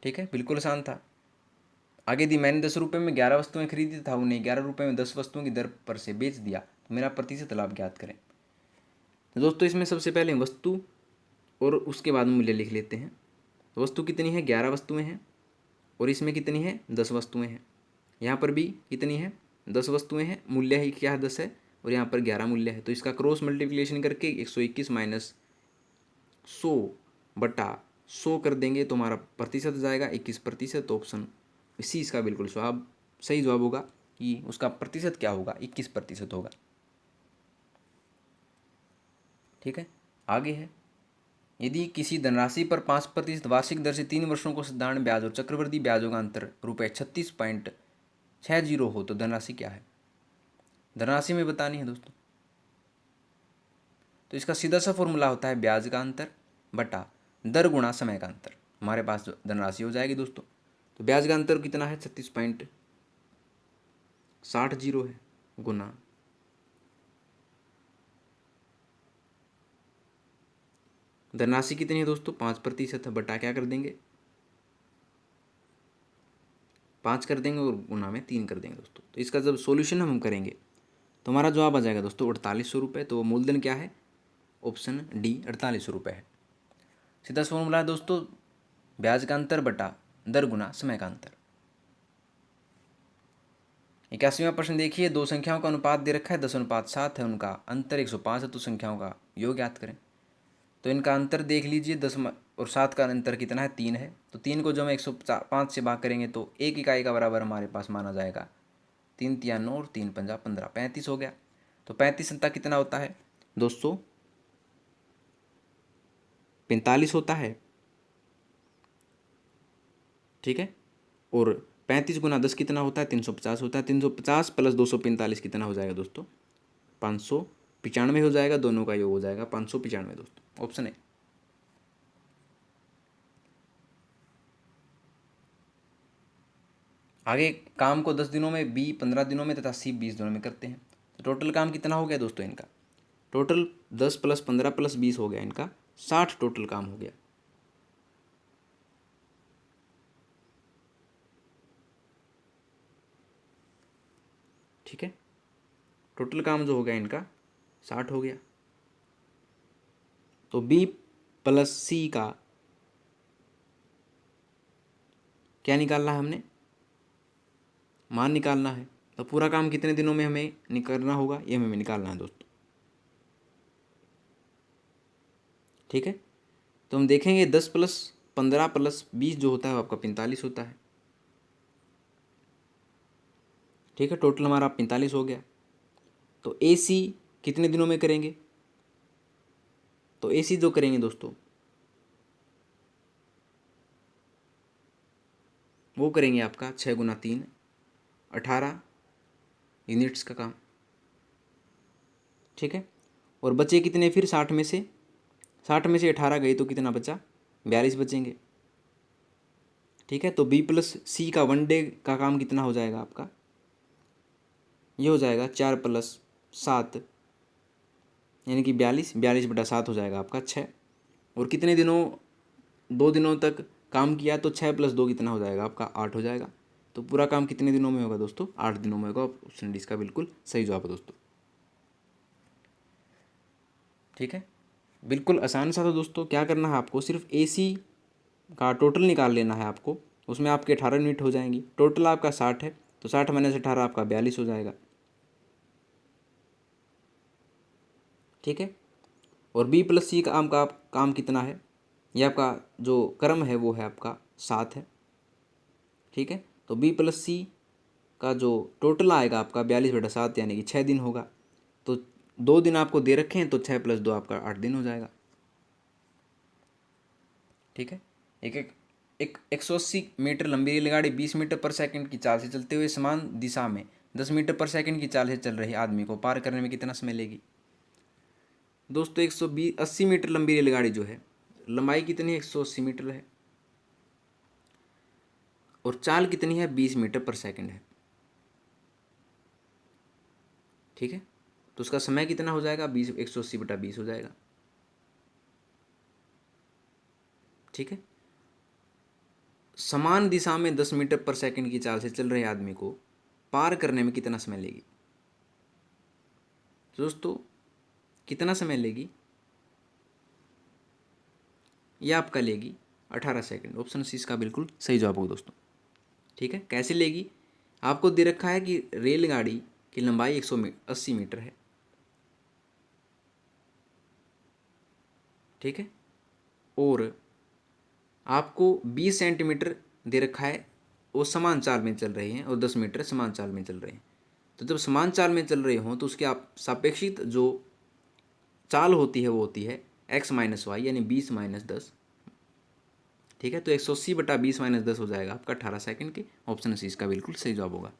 ठीक है, बिल्कुल आसान था। आगे दी मैंने 10 रुपये में 11 वस्तुएं खरीदी तथा उन्हें 11 रुपये में 10 वस्तुओं की दर पर से बेच दिया, तो मेरा प्रतिशत लाभ ज्ञात करें। तो दोस्तों इसमें सबसे पहले वस्तु और उसके बाद मूल्य लिख लेते हैं। तो वस्तु कितनी है? 11 वस्तुएं हैं, और इसमें कितनी है? 10 वस्तुएं हैं। यहाँ पर भी कितनी है? 10 वस्तुएं हैं। मूल्य ही क्या है? 10 है, और यहाँ पर 11 मूल्य है। तो इसका क्रॉस मल्टीप्लिकेशन करके 121 - 100/100 कर देंगे तो हमारा प्रतिशत जाएगा 21%। ऑप्शन सी इसका बिल्कुल सही जवाब होगा कि उसका प्रतिशत क्या होगा? 21% होगा। ठीक है, आगे है यदि किसी धनराशि पर 5% वार्षिक दर से 3 वर्षों को साधारण ब्याज और चक्रवृद्धि ब्याजों का अंतर ₹36.60 हो तो धनराशि क्या है? धनराशि में बतानी है दोस्तों। तो इसका सीधा सा फॉर्मूला होता है ब्याज का अंतर बटा दर गुणा समय का अंतर। हमारे पास जो धनराशि हो जाएगी दोस्तों, तो ब्याज का अंतर कितना है 36.60 है गुना धनराशि कितनी है दोस्तों 5% है बटा क्या कर देंगे 5 कर देंगे और गुना में 3 कर देंगे दोस्तों। तो इसका जब सॉल्यूशन हम करेंगे तो हमारा जवाब आ जाएगा दोस्तों 4800 रुपये। तो मूलधन क्या है? ऑप्शन डी 4800 रुपये है। सीधा फॉर्मूला है दोस्तों ब्याज का अंतर बटा दर गुना समय का अंतर। 81वां प्रश्न देखिए, दो संख्याओं का अनुपात दे रखा है 10:7 है, उनका अंतर 105 है, तो संख्याओं का योग ज्ञात करें। तो इनका अंतर देख लीजिए 10 और 7 का अंतर कितना है 3 है। तो 3 को जब हम 105 से भाग करेंगे तो एक इकाई का बराबर हमारे पास माना जाएगा 3 × 9 और 3 × 5 = 15, 35 हो गया। तो 35 अंता कितना होता है दोस्तों 45 होता है, ठीक है। और 35 × 10 कितना होता है 350 होता है। 350 + 245 कितना हो जाएगा दोस्तों 595 हो जाएगा। दोनों का योग हो जाएगा 595 दोस्तों, ऑप्शन है। आगे काम को 10 दिनों में, बी 15 दिनों में तथा सी 20 दिनों में करते हैं। तो टोटल काम कितना हो गया दोस्तों इनका? टोटल 10 + 15 + 20 हो गया इनका 60 टोटल काम हो गया। ठीक है, टोटल काम जो हो गया इनका 60 हो गया। तो बी + सी का क्या निकालना है? हमने मान निकालना है। तो पूरा काम कितने दिनों में हमें निकालना होगा ये हमें निकालना है दोस्तों, ठीक है। तो हम देखेंगे 10 + 15 + 20 जो होता है वो आपका 45 होता है, ठीक है। टोटल हमारा 45 हो गया। तो ए सी कितने दिनों में करेंगे? तो ए सी जो करेंगे दोस्तों वो करेंगे आपका 6 × 3 18 यूनिट्स का काम, ठीक है। और बचे कितने फिर 60 में से? 60 में से 18 गए तो कितना बचा 42 बचेंगे, ठीक है। तो बी + सी का 1 डे का काम कितना हो जाएगा आपका? ये हो जाएगा 4 + 7 यानी कि 42, 42/7 हो जाएगा आपका 6। और कितने दिनों 2 दिनों तक काम किया तो 6 + 2 कितना हो जाएगा आपका 8 हो जाएगा। तो पूरा काम कितने दिनों में होगा दोस्तों 8 दिनों में होगा। ऑप्शन डी इसका बिल्कुल सही जवाब है दोस्तों, ठीक है। बिल्कुल आसान सा था दोस्तों। क्या करना है आपको? सिर्फ ए सी का टोटल निकाल लेना है आपको। उसमें आपके 18 यूनिट हो जाएंगी। टोटल आपका 60 है तो 60 - 18 आपका 42 हो जाएगा, ठीक है। और बी + सी का आपका काम कितना है? ये आपका जो क्रम है वो है आपका 7 है, ठीक है। तो बी + सी का जो टोटल आएगा आपका 42/7 यानी कि 6 दिन होगा। तो 2 दिन आपको दे रखे हैं तो 6 + 2 आपका 8 दिन हो जाएगा, ठीक है। एक 180 मीटर लंबी रेलगाड़ी 20 मीटर/सेकंड की चाल से चलते हुए समान दिशा में 10 मीटर/सेकंड की चाल से चल रहे आदमी को पार करने में कितना समय लेगी? दोस्तों 180 मीटर लंबी रेलगाड़ी जो है लंबाई कितनी है 180 मीटर है और चाल कितनी है 20 मीटर/सेकंड है, ठीक है। तो उसका समय कितना हो जाएगा 180/20 हो जाएगा, ठीक है। समान दिशा में 10 मीटर/सेकंड की चाल से चल रहे आदमी को पार करने में कितना समय लेगी? दोस्तों कितना समय लेगी? यह आपका लेगी 18 सेकंड। ऑप्शन सी इसका बिल्कुल सही जवाब होगा दोस्तों, ठीक है। कैसे लेगी? आपको दे रखा है कि रेलगाड़ी की लंबाई 180 मीटर है, ठीक है। और आपको 20 सेंटीमीटर दे रखा है, वो समान चाल में चल रहे हैं और 10 मीटर समान चाल में चल रहे हैं। तो जब समान चाल में चल रहे हों तो उसके आप सापेक्षित जो चाल होती है वो होती है x माइनस वाई यानी 20 माइनस 10। ठीक है, तो 180 बटा 20 माइनस 10 हो जाएगा आपका 18 सेकंड के। ऑप्शन सी इसका बिल्कुल सही जवाब होगा।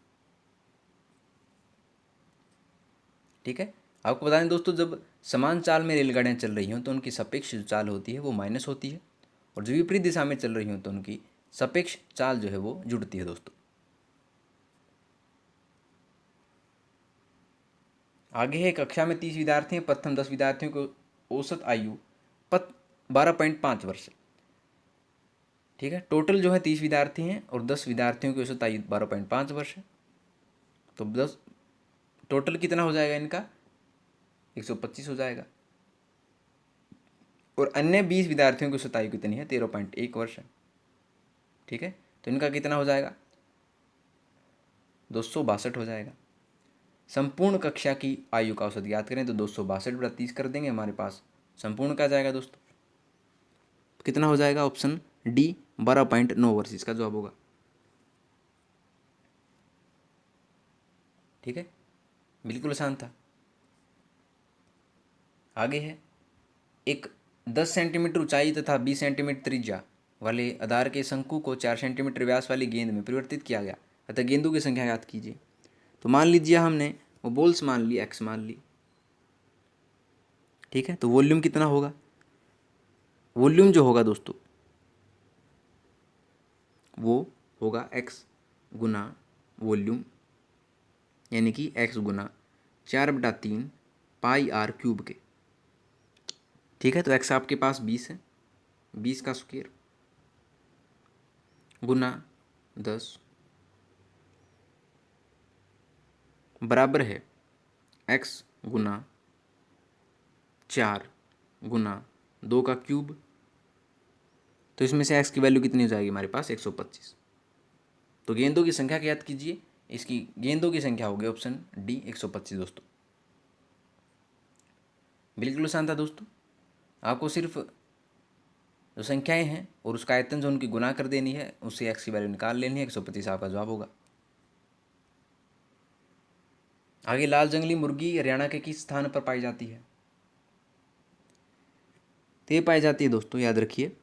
ठीक है, आपको बता दें दोस्तों, जब समान चाल में रेलगाड़ियाँ चल रही हों तो उनकी सापेक्ष जो चाल होती है वो माइनस होती है, और जो विपरीत दिशा में चल रही हों तो उनकी सापेक्ष चाल जो है वो जुड़ती है दोस्तों। आगे है, कक्षा में 30 विद्यार्थी हैं, प्रथम 10 विद्यार्थियों को औसत आयु 12.5 वर्ष है। ठीक है, टोटल जो है 30 विद्यार्थी हैं और 10 विद्यार्थियों की औसत आयु 12.5 वर्ष है। तो 10 टोटल कितना हो जाएगा इनका, 125 हो जाएगा। और अन्य 20 विद्यार्थियों की औसत आयु कितनी है, 13.1 वर्ष है। ठीक है, तो इनका कितना हो जाएगा, 262 हो जाएगा। संपूर्ण कक्षा की आयु का औसत ज्ञात करें तो 262 बटा 30 कर देंगे, हमारे पास संपूर्ण का जाएगा दोस्तों, कितना हो जाएगा, ऑप्शन डी 12.9 वर्ष इसका जवाब होगा। ठीक है, बिल्कुल आसान था। आगे है, एक 10 सेंटीमीटर ऊंचाई तथा 20 सेंटीमीटर त्रिज्या वाले आधार के शंकु को 4 सेंटीमीटर व्यास वाली गेंद में परिवर्तित किया गया, अतः गेंदों की संख्या याद कीजिए। तो मान लीजिए हमने वो बॉल्स मान ली, एक्स मान ली। ठीक है, तो वॉल्यूम कितना होगा, वॉल्यूम जो होगा दोस्तों वो होगा एक्स गुना वॉल्यूम, यानी कि एक्स गुना 4/3 पाई आर क्यूब के। ठीक है, तो एक्स आपके पास 20 है, 20 का स्क्वायर गुना 10 बराबर है एक्स गुना 4 गुना 2 का क्यूब। तो इसमें से एक्स की वैल्यू कितनी हो जाएगी हमारे पास, 125। तो गेंदों की संख्या क्या याद कीजिए, इसकी गेंदों की संख्या होगी ऑप्शन डी 125 दोस्तों। बिल्कुल आसान था दोस्तों, आपको सिर्फ जो संख्याएं हैं और उसका आयतन जो उनकी गुना कर देनी है, उससे एक्स की वैल्यू निकाल लेनी है, 125 आपका जवाब होगा। आगे, लाल जंगली मुर्गी हरियाणा के किस स्थान पर पाई जाती है, तो ये पाई जाती है दोस्तों, याद रखिए,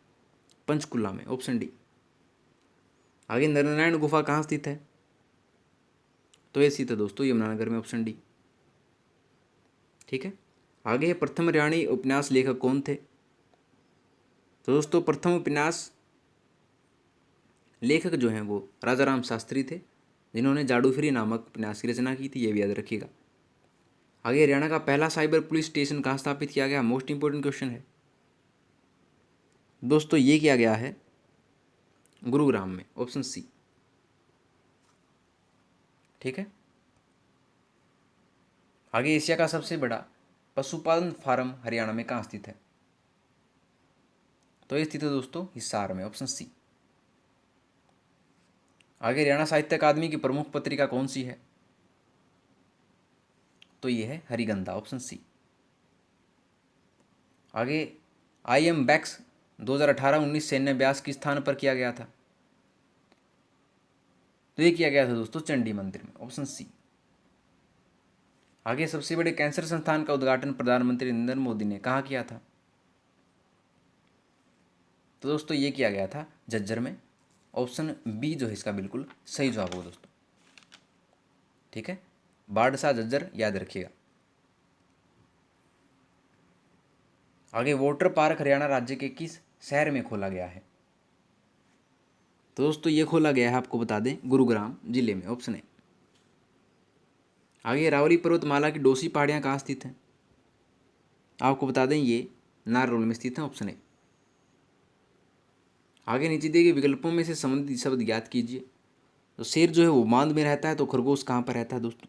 पंचकुला में, ऑप्शन डी। आगे, नरनारायण गुफा कहाँ स्थित है, तो ये स्थित है दोस्तों यमुनानगर में, ऑप्शन डी। ठीक है, आगे है, प्रथम हरियाणी उपन्यास लेखक कौन थे, तो दोस्तों प्रथम उपन्यास लेखक जो हैं वो राजा राम शास्त्री थे, जिन्होंने जादूफिरी नामक उपन्यास की रचना की थी, ये भी याद रखिएगा। आगे, हरियाणा का पहला साइबर पुलिस स्टेशन कहाँ स्थापित किया गया, मोस्ट इंपोर्टेंट क्वेश्चन है दोस्तों, ये किया गया है गुरुग्राम में, ऑप्शन सी। ठीक है, आगे, एशिया का सबसे बड़ा पशुपालन फार्म हरियाणा में कहाँ स्थित है, तो ये स्थित है दोस्तों हिसार में, ऑप्शन सी। आगे, हरियाणा साहित्य अकादमी की प्रमुख पत्रिका कौन सी है, तो ये है हरिगंधा, ऑप्शन सी। आगे, IM बैक्स 2018-19 सैन्य अभ्यास किस स्थान पर किया गया था, तो ये किया गया था दोस्तों चंडी मंदिर में, ऑप्शन सी। आगे, सबसे बड़े कैंसर संस्थान का उद्घाटन प्रधानमंत्री नरेंद्र मोदी ने कहाँ किया था, तो दोस्तों ये किया गया था झज्जर में, ऑप्शन बी जो है इसका बिल्कुल सही जवाब होगा दोस्तों। ठीक है, बाड़सा झज्जर याद रखिएगा। आगे, वाटर पार्क हरियाणा राज्य के किस शहर में खोला गया है, तो दोस्तों ये खोला गया है, आपको बता दें, गुरुग्राम जिले में, ऑप्शन ए। आगे, रावली पर्वतमाला की डोसी पहाड़ियाँ कहाँ स्थित हैं, आपको बता दें ये नारनौल में स्थित है, ऑप्शन ए। आगे, नीचे दिए गए विकल्पों में से संबंधित शब्द ज्ञात कीजिए। तो शेर जो है वो मांद में रहता है, तो खरगोश कहाँ पर रहता है दोस्तों,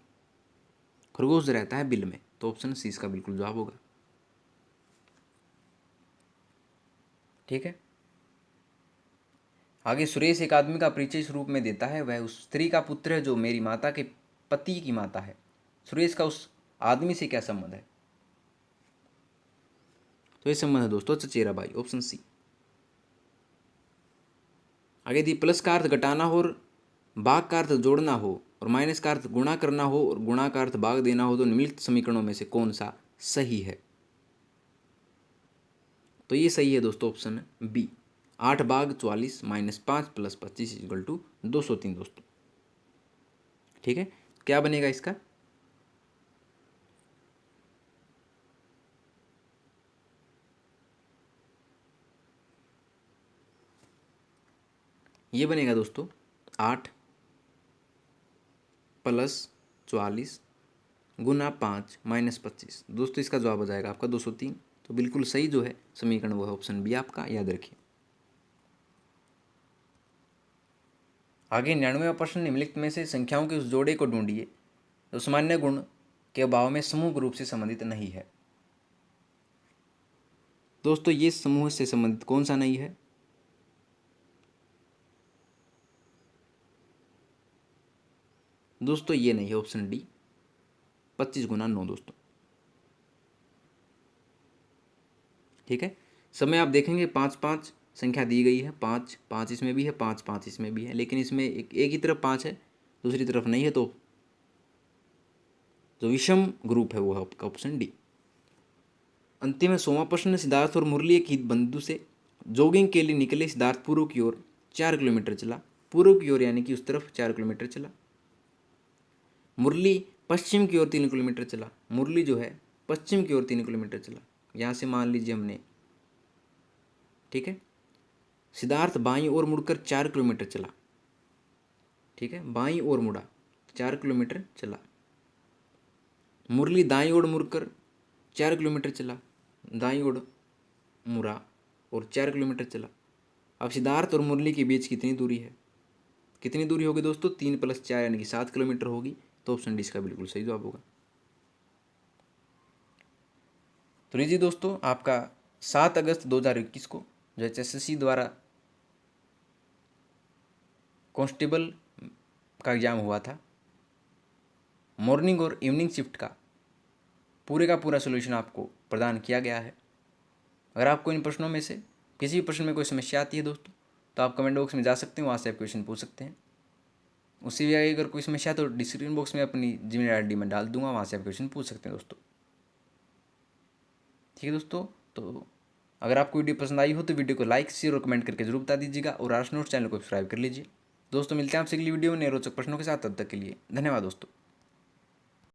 खरगोश रहता है बिल में, तो ऑप्शन सी इसका बिल्कुल जवाब होगा। ठीक है, आगे, सुरेश एक आदमी का परिचय इस रूप में देता है, वह उस स्त्री का पुत्र है जो मेरी माता के पति की माता है। सुरेश का उस आदमी से क्या संबंध है, तो ये संबंध है दोस्तों चचेरा भाई, ऑप्शन सी। आगे, यदि प्लस का अर्थ घटाना हो और भाग का अर्थ जोड़ना हो और माइनस का अर्थ गुणा करना हो और गुणा का अर्थ भाग देना हो, तो निम्नलिखित समीकरणों में से कौन सा सही है, तो ये सही है दोस्तों, ऑप्शन बी। 8/44 - 5 + 25 = 203 दोस्तों। ठीक है, क्या बनेगा इसका? ये बनेगा दोस्तों 8 + 44 × 5 - 25 दोस्तों, इसका जवाब हो जाएगा आपका 203। तो बिल्कुल सही जो है समीकरण वो है ऑप्शन बी आपका, याद रखिए। आगे 99वां प्रश्न, निम्नलिखित में से संख्याओं के उस जोड़े को ढूंढिए जो सामान्य गुण के अभाव में समूह रूप से संबंधित नहीं है। दोस्तों ये समूह से संबंधित कौन सा नहीं है? दोस्तों ये नहीं है, ऑप्शन डी 25 × 9 दोस्तों। ठीक है, समय आप देखेंगे 5 संख्या दी गई है, 5 इसमें भी है, 5 इसमें भी है, लेकिन इसमें एक ही तरफ 5 है, दूसरी तरफ नहीं है, तो जो विषम ग्रुप है वो है आपका ऑप्शन डी। अंतिम है 100वां प्रश्न, सिद्धार्थ और मुरली एक हित बंधु से जॉगिंग के लिए निकले। सिद्धार्थ पूर्व की ओर 4 किलोमीटर चला, पूर्व की ओर यानी कि उस तरफ 4 किलोमीटर चला। मुरली पश्चिम की ओर 3 किलोमीटर चला, मुरली जो है पश्चिम की ओर 3 किलोमीटर चला। यहाँ से मान लीजिए हमने, ठीक है, सिद्धार्थ बाईं ओर मुड़कर 4 किलोमीटर चला। ठीक है, बाईं ओर मुड़ा 4 किलोमीटर चला। मुरली दाईं ओर मुड़कर 4 किलोमीटर चला, दाईं ओर मुड़ा और 4 किलोमीटर चला। अब सिद्धार्थ और मुरली के बीच कितनी दूरी है? कितनी दूरी होगी दोस्तों? 3 + 4 यानी कि 7 किलोमीटर होगी। तो ऑप्शन डी इसका बिल्कुल सही जवाब होगा। तो लीजिए दोस्तों, आपका 7 अगस्त 2021 को जो HSSC द्वारा कांस्टेबल का एग्ज़ाम हुआ था, मॉर्निंग और इवनिंग शिफ्ट का पूरा सोल्यूशन आपको प्रदान किया गया है। अगर आपको इन प्रश्नों में से किसी भी प्रश्न में कोई समस्या आती है दोस्तों, तो आप कमेंट बॉक्स में जा सकते हैं, वहाँ से आप क्वेश्चन पूछ सकते हैं। उससे भी आगे अगर कोई समस्या तो डिस्क्रिप्शन बॉक्स में अपनी जीमेल आईडी में डाल दूंगा, वहाँ से आप क्वेश्चन पूछ सकते हैं दोस्तों। ठीक है दोस्तों, तो अगर आपको वीडियो पसंद आई हो तो वीडियो को लाइक, शेयर और कमेंट करके जरूर बता दीजिएगा, और आर्ट्स नोट्स चैनल को सब्सक्राइब कर लीजिए। दोस्तों मिलते हैं आपसे अगली वीडियो में नए रोचक प्रश्नों के साथ, तब तक के लिए धन्यवाद दोस्तों।